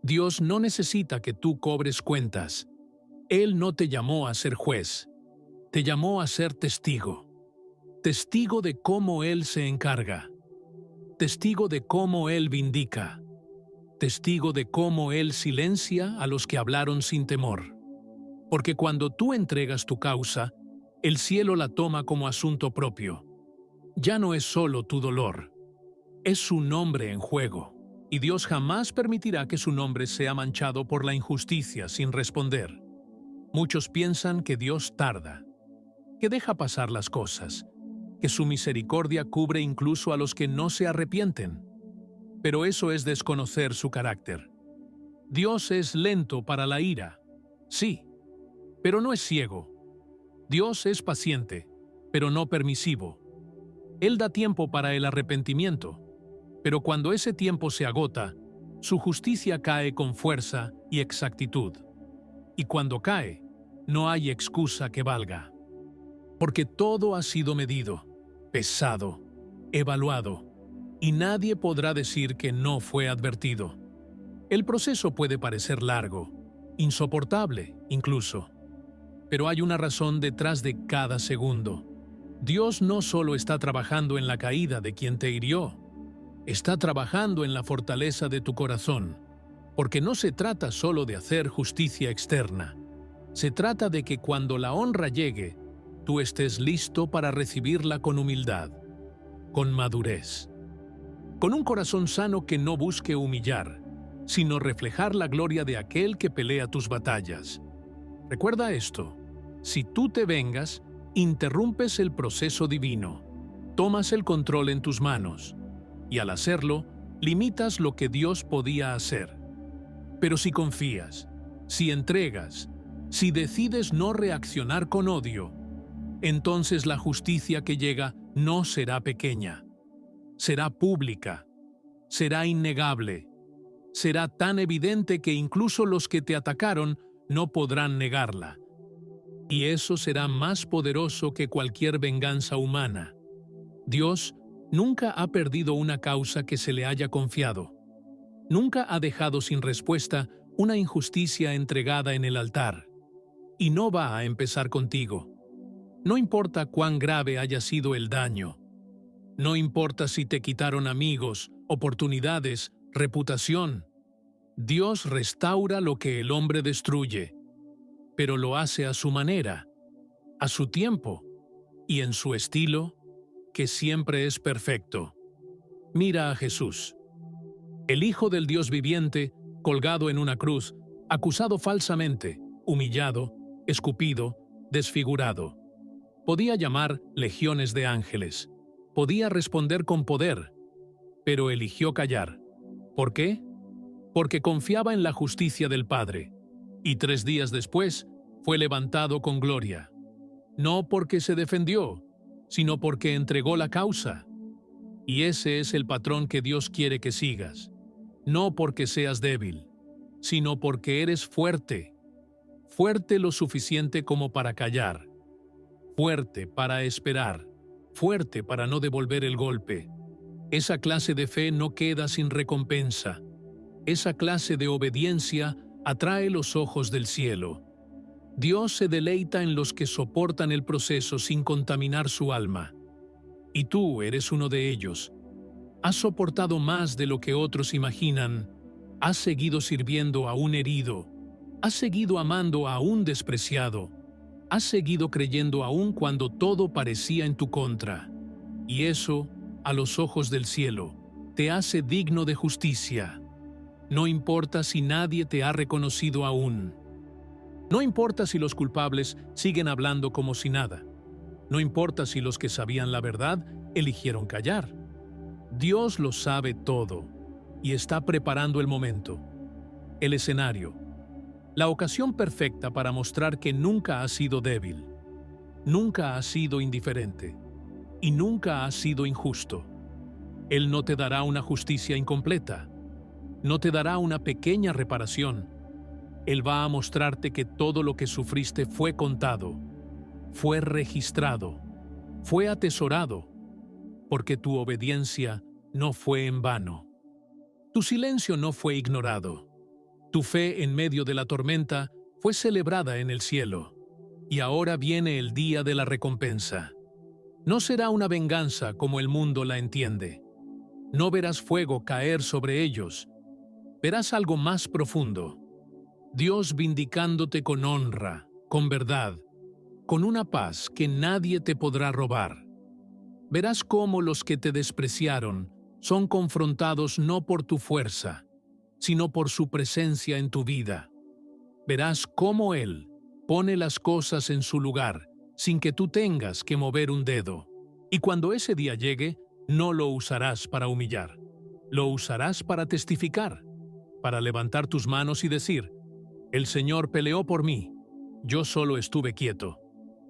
Dios no necesita que tú cobres cuentas. Él no te llamó a ser juez. Te llamó a ser testigo. Testigo de cómo Él se encarga. Testigo de cómo Él vindica. Testigo de cómo Él silencia a los que hablaron sin temor. Porque cuando tú entregas tu causa, el cielo la toma como asunto propio. Ya no es solo tu dolor, es su nombre en juego. Y Dios jamás permitirá que su nombre sea manchado por la injusticia sin responder. Muchos piensan que Dios tarda, que deja pasar las cosas, que su misericordia cubre incluso a los que no se arrepienten. Pero eso es desconocer su carácter. Dios es lento para la ira, sí, pero no es ciego. Dios es paciente, pero no permisivo. Él da tiempo para el arrepentimiento, pero cuando ese tiempo se agota, su justicia cae con fuerza y exactitud. Y cuando cae, no hay excusa que valga. Porque todo ha sido medido, pesado, evaluado, y nadie podrá decir que no fue advertido. El proceso puede parecer largo, insoportable incluso, pero hay una razón detrás de cada segundo. Dios no solo está trabajando en la caída de quien te hirió, está trabajando en la fortaleza de tu corazón, porque no se trata solo de hacer justicia externa. Se trata de que cuando la honra llegue, tú estés listo para recibirla con humildad, con madurez, con un corazón sano que no busque humillar, sino reflejar la gloria de aquel que pelea tus batallas. Recuerda esto: si tú te vengas, interrumpes el proceso divino, tomas el control en tus manos, y al hacerlo, limitas lo que Dios podía hacer. Pero si confías, si entregas, si decides no reaccionar con odio, entonces la justicia que llega no será pequeña, será pública, será innegable, será tan evidente que incluso los que te atacaron no podrán negarla. Y eso será más poderoso que cualquier venganza humana. Dios nunca ha perdido una causa que se le haya confiado. Nunca ha dejado sin respuesta una injusticia entregada en el altar. Y no va a empezar contigo. No importa cuán grave haya sido el daño. No importa si te quitaron amigos, oportunidades, reputación. Dios restaura lo que el hombre destruye, pero lo hace a su manera, a su tiempo y en su estilo, que siempre es perfecto. Mira a Jesús, el Hijo del Dios viviente, colgado en una cruz, acusado falsamente, humillado, escupido, desfigurado. Podía llamar legiones de ángeles, podía responder con poder, pero eligió callar. ¿Por qué? Porque confiaba en la justicia del Padre, y 3 días después fue levantado con gloria. No porque se defendió, sino porque entregó la causa. Y ese es el patrón que Dios quiere que sigas. No porque seas débil, sino porque eres fuerte. Fuerte lo suficiente como para callar. Fuerte para esperar. Fuerte para no devolver el golpe. Esa clase de fe no queda sin recompensa. Esa clase de obediencia atrae los ojos del cielo. Dios se deleita en los que soportan el proceso sin contaminar su alma. Y tú eres uno de ellos. Has soportado más de lo que otros imaginan. Has seguido sirviendo a un herido. Has seguido amando a un despreciado. Has seguido creyendo aún cuando todo parecía en tu contra. Y eso, a los ojos del cielo, te hace digno de justicia. No importa si nadie te ha reconocido aún. No importa si los culpables siguen hablando como si nada. No importa si los que sabían la verdad eligieron callar. Dios lo sabe todo y está preparando el momento, el escenario, la ocasión perfecta para mostrar que nunca has sido débil, nunca has sido indiferente y nunca has sido injusto. Él no te dará una justicia incompleta, no te dará una pequeña reparación. Él va a mostrarte que todo lo que sufriste fue contado, fue registrado, fue atesorado, porque tu obediencia no fue en vano. Tu silencio no fue ignorado. Tu fe en medio de la tormenta fue celebrada en el cielo. Y ahora viene el día de la recompensa. No será una venganza como el mundo la entiende. No verás fuego caer sobre ellos. Verás algo más profundo. Dios vindicándote con honra, con verdad, con una paz que nadie te podrá robar. Verás cómo los que te despreciaron son confrontados no por tu fuerza, sino por su presencia en tu vida. Verás cómo Él pone las cosas en su lugar sin que tú tengas que mover un dedo. Y cuando ese día llegue, no lo usarás para humillar. Lo usarás para testificar, para levantar tus manos y decir: el Señor peleó por mí, yo solo estuve quieto.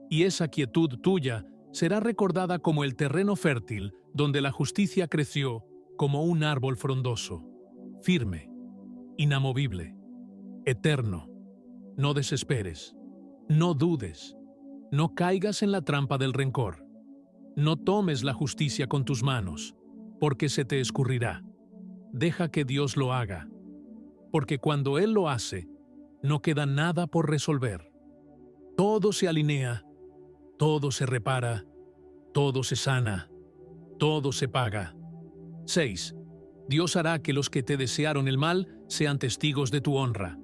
y esa quietud tuya será recordada como el terreno fértil donde la justicia creció como un árbol frondoso, firme, inamovible, eterno. No desesperes, no dudes, no caigas en la trampa del rencor. No tomes la justicia con tus manos, porque se te escurrirá. Deja que Dios lo haga, porque cuando Él lo hace, no queda nada por resolver. Todo se alinea, todo se repara, todo se sana, todo se paga. 6. Dios hará que los que te desearon el mal sean testigos de tu honra.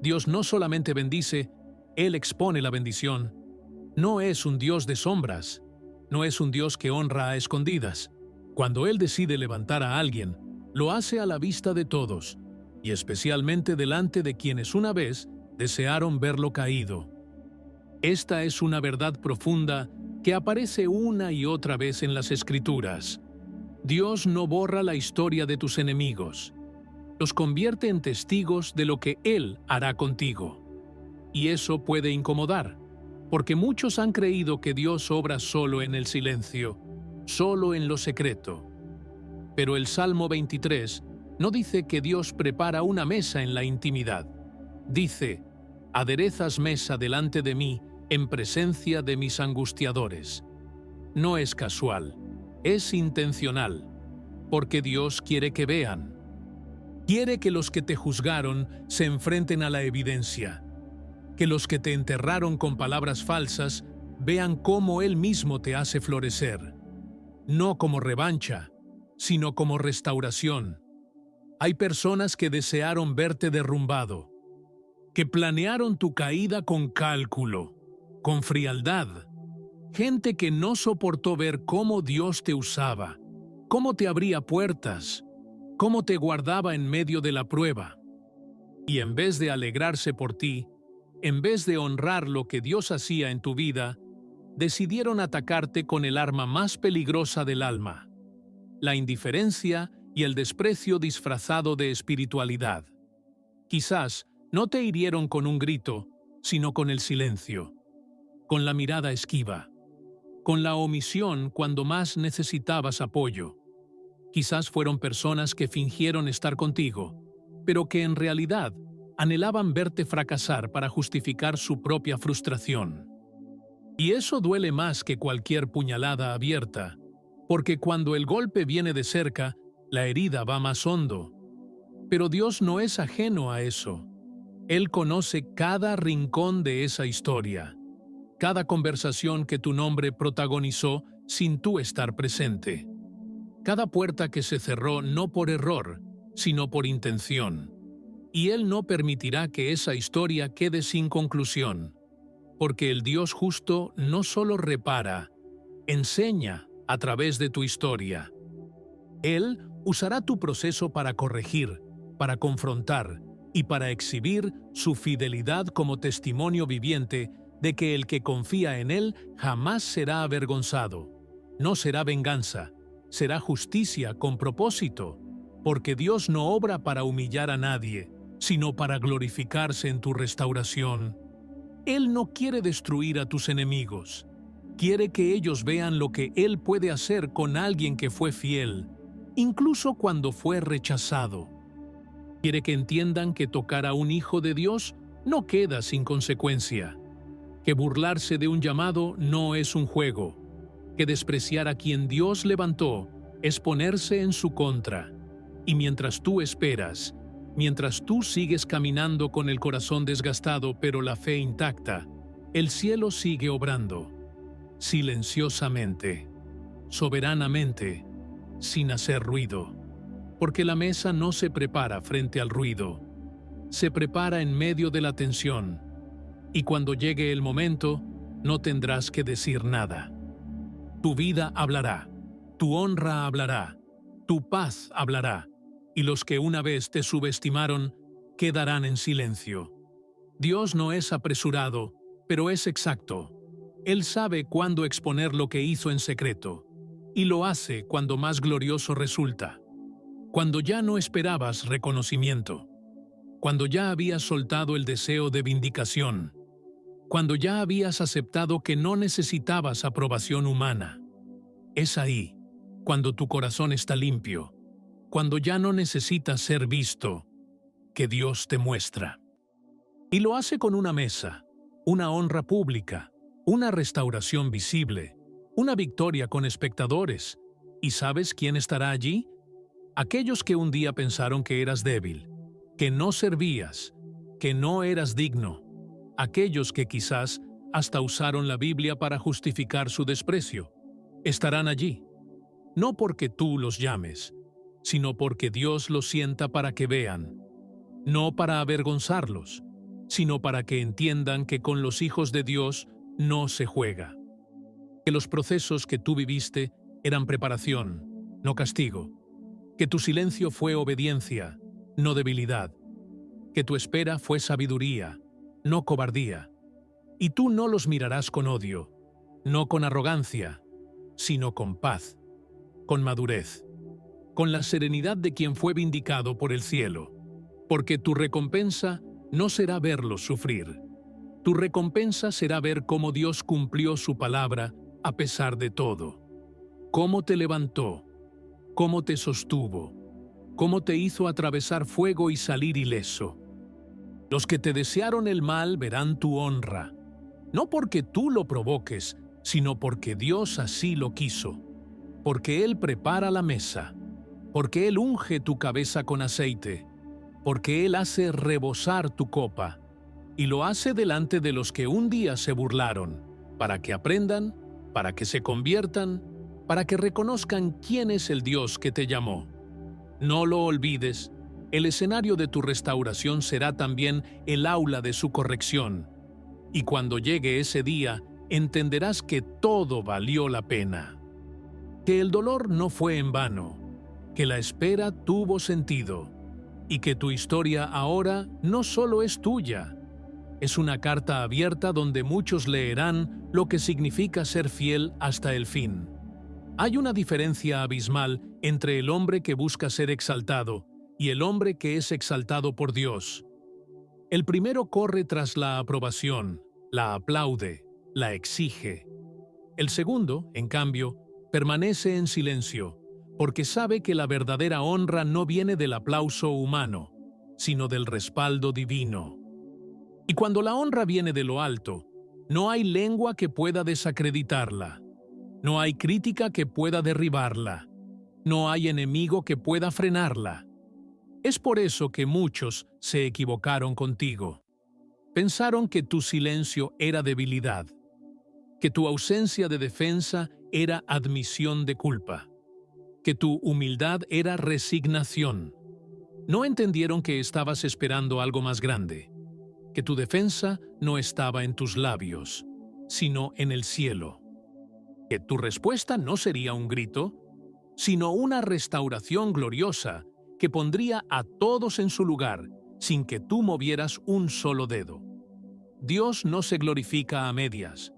Dios no solamente bendice, Él expone la bendición. No es un Dios de sombras, no es un Dios que honra a escondidas. Cuando Él decide levantar a alguien, lo hace a la vista de todos, y especialmente delante de quienes una vez desearon verlo caído. Esta es una verdad profunda que aparece una y otra vez en las Escrituras. Dios no borra la historia de tus enemigos. Los convierte en testigos de lo que Él hará contigo. Y eso puede incomodar, porque muchos han creído que Dios obra solo en el silencio, solo en lo secreto. Pero el Salmo 23 no dice que Dios prepara una mesa en la intimidad. Dice, aderezas mesa delante de mí en presencia de mis angustiadores. No es casual, es intencional, porque Dios quiere que vean. Quiere que los que te juzgaron se enfrenten a la evidencia, que los que te enterraron con palabras falsas vean cómo Él mismo te hace florecer, no como revancha, sino como restauración. Hay personas que desearon verte derrumbado, que planearon tu caída con cálculo, con frialdad, gente que no soportó ver cómo Dios te usaba, cómo te abría puertas, cómo te guardaba en medio de la prueba. Y en vez de alegrarse por ti, en vez de honrar lo que Dios hacía en tu vida, decidieron atacarte con el arma más peligrosa del alma, la indiferencia y el desprecio disfrazado de espiritualidad. Quizás no te hirieron con un grito, sino con el silencio, con la mirada esquiva, con la omisión cuando más necesitabas apoyo. Quizás fueron personas que fingieron estar contigo, pero que en realidad anhelaban verte fracasar para justificar su propia frustración. Y eso duele más que cualquier puñalada abierta, porque cuando el golpe viene de cerca, la herida va más hondo. Pero Dios no es ajeno a eso. Él conoce cada rincón de esa historia, cada conversación que tu nombre protagonizó sin tú estar presente. Cada puerta que se cerró no por error, sino por intención. Y Él no permitirá que esa historia quede sin conclusión, porque el Dios justo no solo repara, enseña a través de tu historia. Él usará tu proceso para corregir, para confrontar y para exhibir su fidelidad como testimonio viviente de que el que confía en Él jamás será avergonzado. No será venganza, será justicia con propósito, porque Dios no obra para humillar a nadie, sino para glorificarse en tu restauración. Él no quiere destruir a tus enemigos, quiere que ellos vean lo que Él puede hacer con alguien que fue fiel, incluso cuando fue rechazado. Quiere que entiendan que tocar a un hijo de Dios no queda sin consecuencia, que burlarse de un llamado no es un juego, que despreciar a quien Dios levantó es ponerse en su contra. Y mientras tú esperas, mientras tú sigues caminando con el corazón desgastado pero la fe intacta, el cielo sigue obrando, silenciosamente, soberanamente, sin hacer ruido. Porque la mesa no se prepara frente al ruido, se prepara en medio de la tensión, y cuando llegue el momento, no tendrás que decir nada. Tu vida hablará, tu honra hablará, tu paz hablará, y los que una vez te subestimaron quedarán en silencio. Dios no es apresurado, pero es exacto. Él sabe cuándo exponer lo que hizo en secreto, y lo hace cuando más glorioso resulta. Cuando ya no esperabas reconocimiento, cuando ya habías soltado el deseo de vindicación, cuando ya habías aceptado que no necesitabas aprobación humana. Es ahí, cuando tu corazón está limpio, cuando ya no necesitas ser visto, que Dios te muestra. Y lo hace con una mesa, una honra pública, una restauración visible, una victoria con espectadores. ¿Y sabes quién estará allí? Aquellos que un día pensaron que eras débil, que no servías, que no eras digno. Aquellos que quizás hasta usaron la Biblia para justificar su desprecio. Estarán allí, no porque tú los llames, sino porque Dios los sienta para que vean, no para avergonzarlos, sino para que entiendan que con los hijos de Dios no se juega. Que los procesos que tú viviste eran preparación, no castigo. Que tu silencio fue obediencia, no debilidad. Que tu espera fue sabiduría, no cobardía. Y tú no los mirarás con odio, no con arrogancia, sino con paz, con madurez, con la serenidad de quien fue vindicado por el cielo. Porque tu recompensa no será verlos sufrir. Tu recompensa será ver cómo Dios cumplió su palabra a pesar de todo. Cómo te levantó, cómo te sostuvo, cómo te hizo atravesar fuego y salir ileso. Los que te desearon el mal verán tu honra, no porque tú lo provoques, sino porque Dios así lo quiso, porque Él prepara la mesa, porque Él unge tu cabeza con aceite, porque Él hace rebosar tu copa, y lo hace delante de los que un día se burlaron, para que aprendan, para que se conviertan, para que reconozcan quién es el Dios que te llamó. No lo olvides, el escenario de tu restauración será también el aula de su corrección, y cuando llegue ese día, entenderás que todo valió la pena. Que el dolor no fue en vano, que la espera tuvo sentido, y que tu historia ahora no solo es tuya, es una carta abierta donde muchos leerán lo que significa ser fiel hasta el fin. Hay una diferencia abismal entre el hombre que busca ser exaltado y el hombre que es exaltado por Dios. El primero corre tras la aprobación, la aplaude, la exige. El segundo, en cambio, permanece en silencio, porque sabe que la verdadera honra no viene del aplauso humano, sino del respaldo divino. Y cuando la honra viene de lo alto, no hay lengua que pueda desacreditarla, no hay crítica que pueda derribarla, no hay enemigo que pueda frenarla. Es por eso que muchos se equivocaron contigo. Pensaron que tu silencio era debilidad, que tu ausencia de defensa era admisión de culpa, que tu humildad era resignación. No entendieron que estabas esperando algo más grande, que tu defensa no estaba en tus labios, sino en el cielo, que tu respuesta no sería un grito, sino una restauración gloriosa que pondría a todos en su lugar sin que tú movieras un solo dedo. Dios no se glorifica a medias.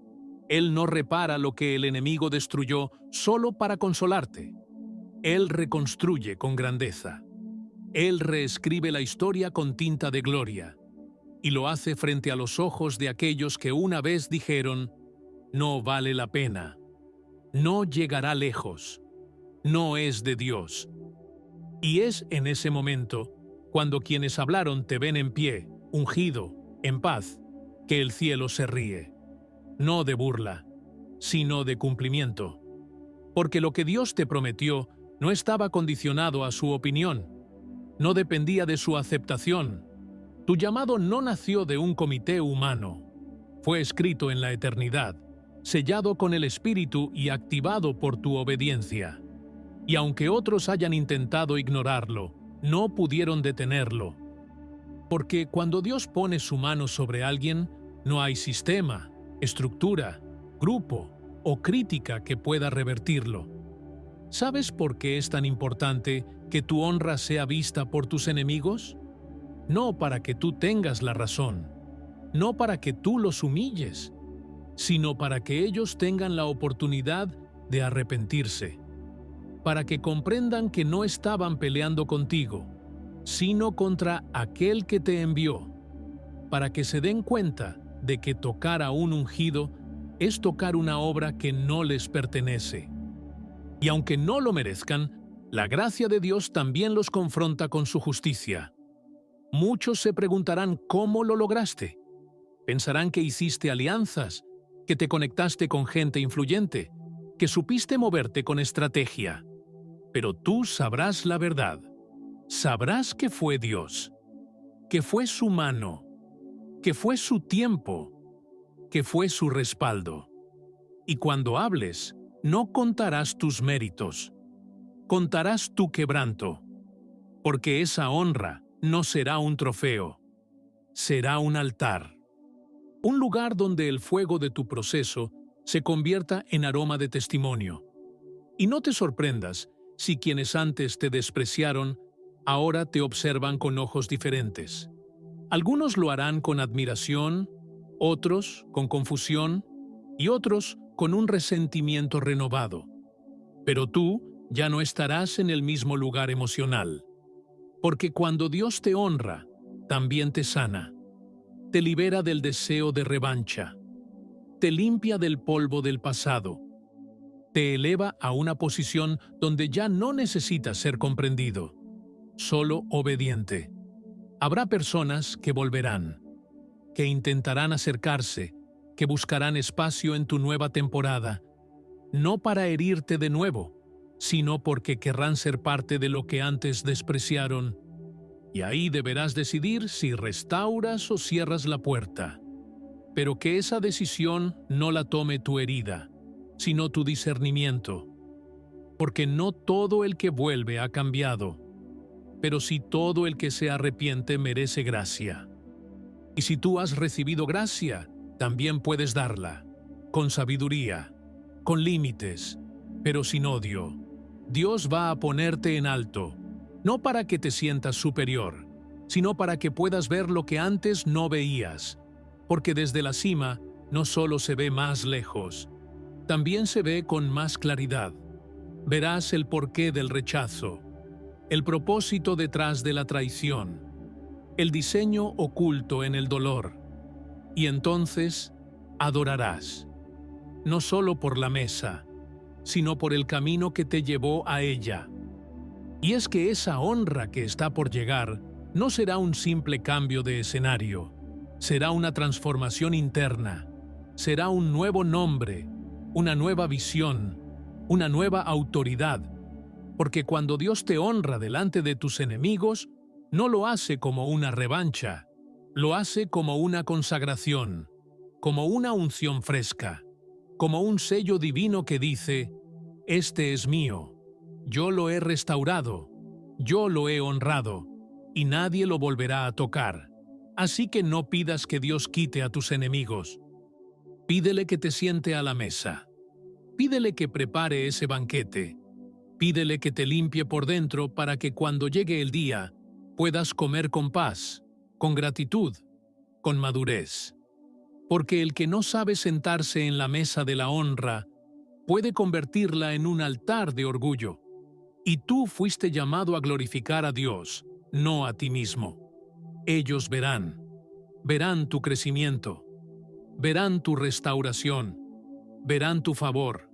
Él no repara lo que el enemigo destruyó solo para consolarte. Él reconstruye con grandeza. Él reescribe la historia con tinta de gloria, y lo hace frente a los ojos de aquellos que una vez dijeron, no vale la pena, no llegará lejos, no es de Dios. Y es en ese momento, cuando quienes hablaron te ven en pie, ungido, en paz, que el cielo se ríe, no de burla, sino de cumplimiento. Porque lo que Dios te prometió no estaba condicionado a su opinión, no dependía de su aceptación. Tu llamado no nació de un comité humano, fue escrito en la eternidad, sellado con el Espíritu y activado por tu obediencia. Y aunque otros hayan intentado ignorarlo, no pudieron detenerlo. Porque cuando Dios pone su mano sobre alguien, no hay sistema, estructura, grupo o crítica que pueda revertirlo. ¿Sabes por qué es tan importante que tu honra sea vista por tus enemigos? No para que tú tengas la razón, no para que tú los humilles, sino para que ellos tengan la oportunidad de arrepentirse, para que comprendan que no estaban peleando contigo, sino contra aquel que te envió, para que se den cuenta de que tocar a un ungido es tocar una obra que no les pertenece. Y aunque no lo merezcan, la gracia de Dios también los confronta con su justicia. Muchos se preguntarán cómo lo lograste. Pensarán que hiciste alianzas, que te conectaste con gente influyente, que supiste moverte con estrategia. Pero tú sabrás la verdad. Sabrás que fue Dios, que fue su mano, que fue su tiempo, que fue su respaldo. Y cuando hables, no contarás tus méritos, contarás tu quebranto, porque esa honra no será un trofeo, será un altar, un lugar donde el fuego de tu proceso se convierta en aroma de testimonio. Y no te sorprendas si quienes antes te despreciaron, ahora te observan con ojos diferentes. Algunos lo harán con admiración, otros con confusión y otros con un resentimiento renovado. Pero tú ya no estarás en el mismo lugar emocional, porque cuando Dios te honra, también te sana, te libera del deseo de revancha, te limpia del polvo del pasado, te eleva a una posición donde ya no necesitas ser comprendido, solo obediente. Habrá personas que volverán, que intentarán acercarse, que buscarán espacio en tu nueva temporada, no para herirte de nuevo, sino porque querrán ser parte de lo que antes despreciaron. Y ahí deberás decidir si restauras o cierras la puerta. Pero que esa decisión no la tome tu herida, sino tu discernimiento. Porque no todo el que vuelve ha cambiado, pero sí todo el que se arrepiente merece gracia. Y si tú has recibido gracia, también puedes darla, con sabiduría, con límites, pero sin odio. Dios va a ponerte en alto, no para que te sientas superior, sino para que puedas ver lo que antes no veías, porque desde la cima no solo se ve más lejos, también se ve con más claridad. Verás el porqué del rechazo, el propósito detrás de la traición, el diseño oculto en el dolor, y entonces adorarás, no solo por la mesa, sino por el camino que te llevó a ella. Y es que esa honra que está por llegar no será un simple cambio de escenario, será una transformación interna, será un nuevo nombre, una nueva visión, una nueva autoridad, porque cuando Dios te honra delante de tus enemigos, no lo hace como una revancha, lo hace como una consagración, como una unción fresca, como un sello divino que dice: este es mío, yo lo he restaurado, yo lo he honrado, y nadie lo volverá a tocar. Así que no pidas que Dios quite a tus enemigos. Pídele que te siente a la mesa. Pídele que prepare ese banquete. Pídele que te limpie por dentro para que cuando llegue el día puedas comer con paz, con gratitud, con madurez. Porque el que no sabe sentarse en la mesa de la honra puede convertirla en un altar de orgullo. Y tú fuiste llamado a glorificar a Dios, no a ti mismo. Ellos verán tu crecimiento, verán tu restauración, verán tu favor.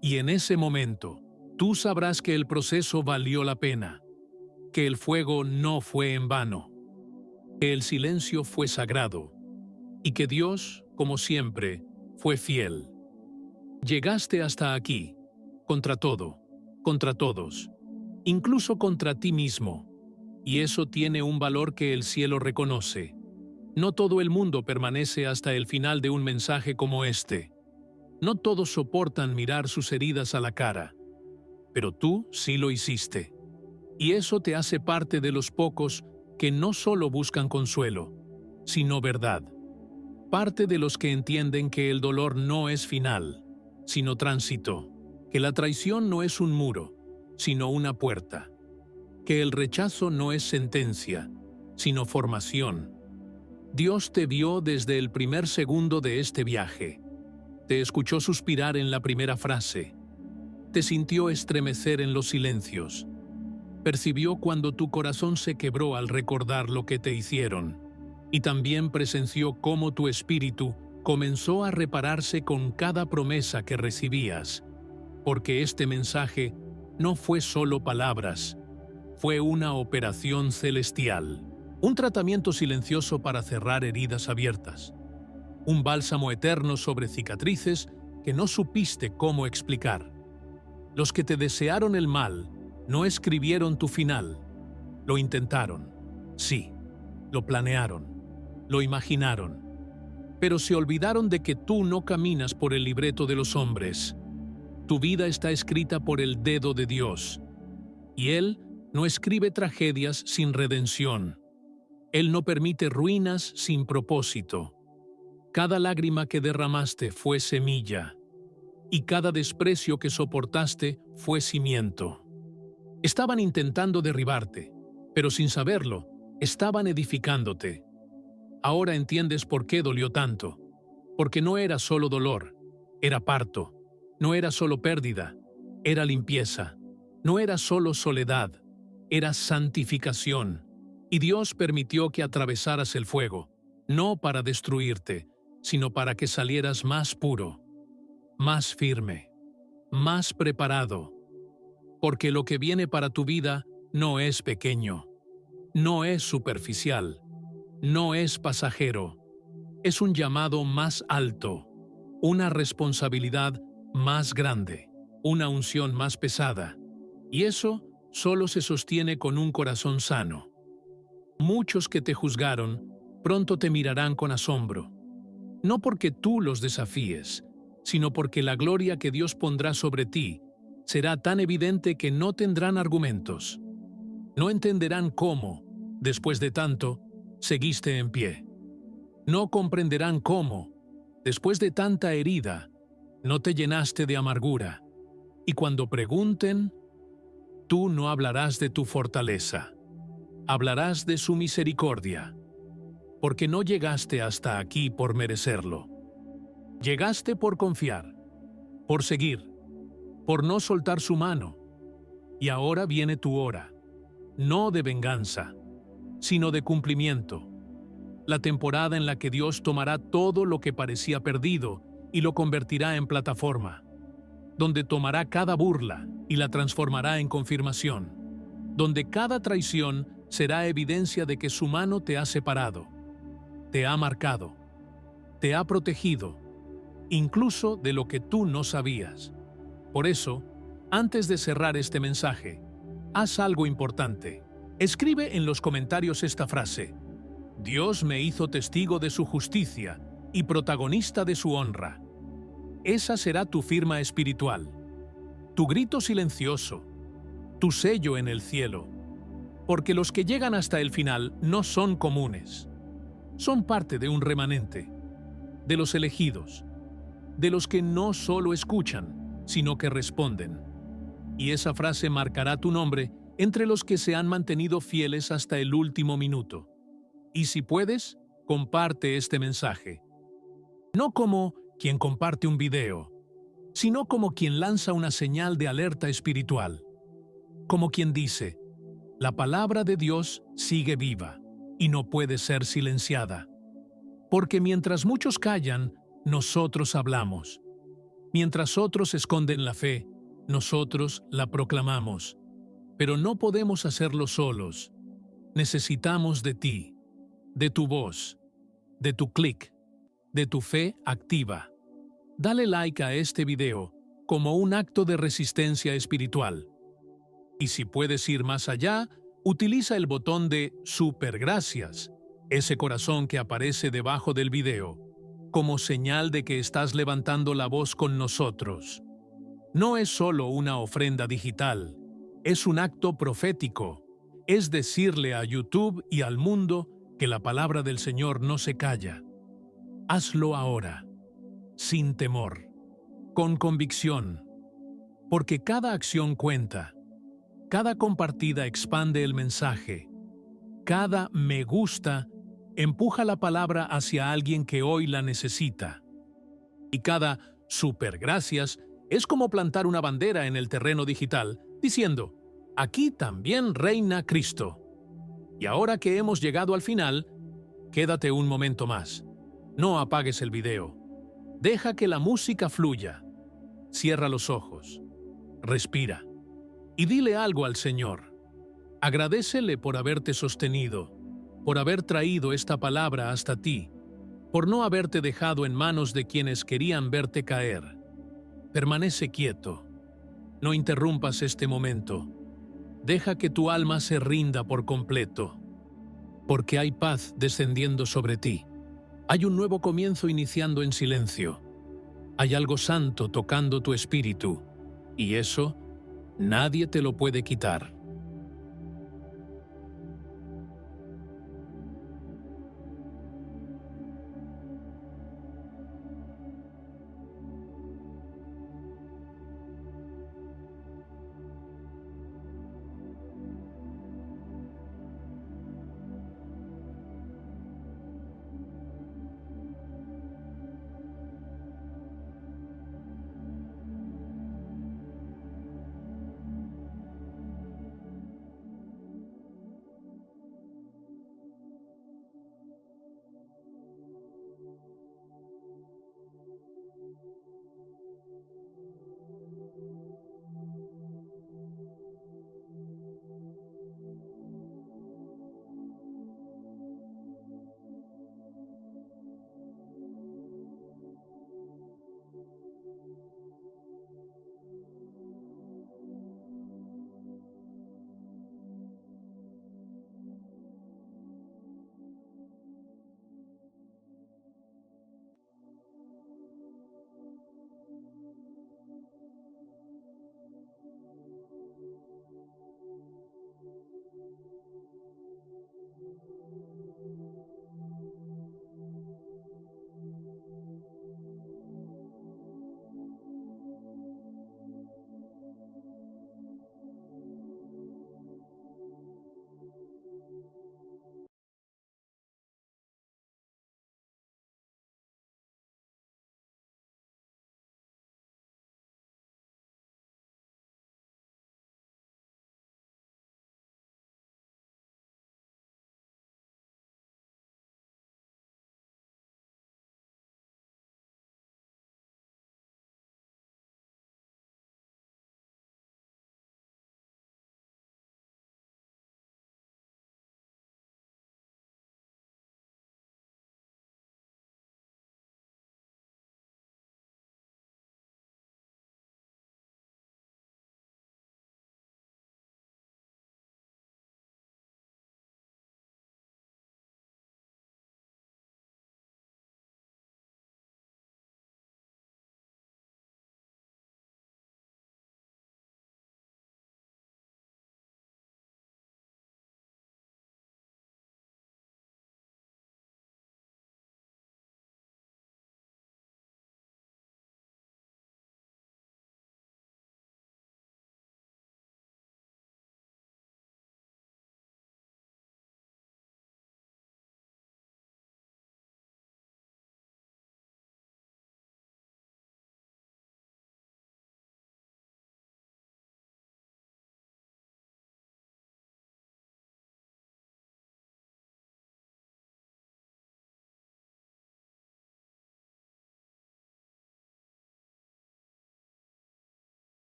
Y en ese momento, tú sabrás que el proceso valió la pena, que el fuego no fue en vano, que el silencio fue sagrado, y que Dios, como siempre, fue fiel. Llegaste hasta aquí, contra todo, contra todos, incluso contra ti mismo, y eso tiene un valor que el cielo reconoce. No todo el mundo permanece hasta el final de un mensaje como este. No todos soportan mirar sus heridas a la cara, pero tú sí lo hiciste. Y eso te hace parte de los pocos que no solo buscan consuelo, sino verdad. Parte de los que entienden que el dolor no es final, sino tránsito, que la traición no es un muro, sino una puerta, que el rechazo no es sentencia, sino formación. Dios te vio desde el primer segundo de este viaje. Te escuchó suspirar en la primera frase. Te sintió estremecer en los silencios. Percibió cuando tu corazón se quebró al recordar lo que te hicieron. y también presenció cómo tu espíritu comenzó a repararse con cada promesa que recibías, porque este mensaje no fue solo palabras, fue una operación celestial, un tratamiento silencioso para cerrar heridas abiertas, un bálsamo eterno sobre cicatrices que no supiste cómo explicar. Los que te desearon el mal no escribieron tu final, lo intentaron, sí, lo planearon, lo imaginaron, pero se olvidaron de que tú no caminas por el libreto de los hombres. Tu vida está escrita por el dedo de Dios, y Él no escribe tragedias sin redención. Él no permite ruinas sin propósito. Cada lágrima que derramaste fue semilla, y cada desprecio que soportaste fue cimiento. Estaban intentando derribarte, pero sin saberlo, estaban edificándote. Ahora entiendes por qué dolió tanto, porque no era solo dolor, era parto, no era solo pérdida, era limpieza, no era solo soledad, era santificación, y Dios permitió que atravesaras el fuego, no para destruirte, sino para que salieras más puro, más firme, más preparado, porque lo que viene para tu vida no es pequeño, no es superficial, no es pasajero, es un llamado más alto, una responsabilidad más grande, una unción más pesada, y eso solo se sostiene con un corazón sano. Muchos que te juzgaron pronto te mirarán con asombro, no porque tú los desafíes, sino porque la gloria que Dios pondrá sobre ti será tan evidente que no tendrán argumentos. No entenderán cómo, después de tanto, seguiste en pie. No comprenderán cómo, después de tanta herida, no te llenaste de amargura. Y cuando pregunten, tú no hablarás de tu fortaleza, hablarás de su misericordia, porque no llegaste hasta aquí por merecerlo. Llegaste por confiar, por seguir, por no soltar su mano. Y ahora viene tu hora, no de venganza, sino de cumplimiento. La temporada en la que Dios tomará todo lo que parecía perdido y lo convertirá en plataforma, donde tomará cada burla y la transformará en confirmación, donde cada traición será evidencia de que su mano te ha separado, te ha marcado, te ha protegido, incluso de lo que tú no sabías. Por eso, antes de cerrar este mensaje, haz algo importante. Escribe en los comentarios esta frase: Dios me hizo testigo de su justicia y protagonista de su honra. Esa será tu firma espiritual, tu grito silencioso, tu sello en el cielo. Porque los que llegan hasta el final no son comunes. Son parte de un remanente, de los elegidos, de los que no solo escuchan, sino que responden. Y esa frase marcará tu nombre entre los que se han mantenido fieles hasta el último minuto. Y si puedes, comparte este mensaje. No como quien comparte un video, sino como quien lanza una señal de alerta espiritual. Como quien dice: la palabra de Dios sigue viva y no puede ser silenciada. Porque mientras muchos callan, nosotros hablamos. Mientras otros esconden la fe, nosotros la proclamamos. Pero no podemos hacerlo solos. Necesitamos de ti, de tu voz, de tu clic, de tu fe activa. Dale like a este video como un acto de resistencia espiritual. Y si puedes ir más allá, utiliza el botón de Super Gracias, ese corazón que aparece debajo del video, como señal de que estás levantando la voz con nosotros. No es solo una ofrenda digital, es un acto profético. Es decirle a YouTube y al mundo que la palabra del Señor no se calla. Hazlo ahora, sin temor, con convicción, porque cada acción cuenta, cada compartida expande el mensaje, cada me gusta empuja la palabra hacia alguien que hoy la necesita, y cada super gracias es como plantar una bandera en el terreno digital, diciendo: aquí también reina Cristo. Y ahora que hemos llegado al final, Quédate un momento más. No apagues el video. Deja que la música fluya. Cierra los ojos. Respira. Y dile algo al Señor. Agradécele por haberte sostenido, por haber traído esta palabra hasta ti, por no haberte dejado en manos de quienes querían verte caer. Permanece quieto. No interrumpas este momento. Deja que tu alma se rinda por completo, porque hay paz descendiendo sobre ti. Hay un nuevo comienzo iniciando en silencio. Hay algo santo tocando tu espíritu, y eso nadie te lo puede quitar.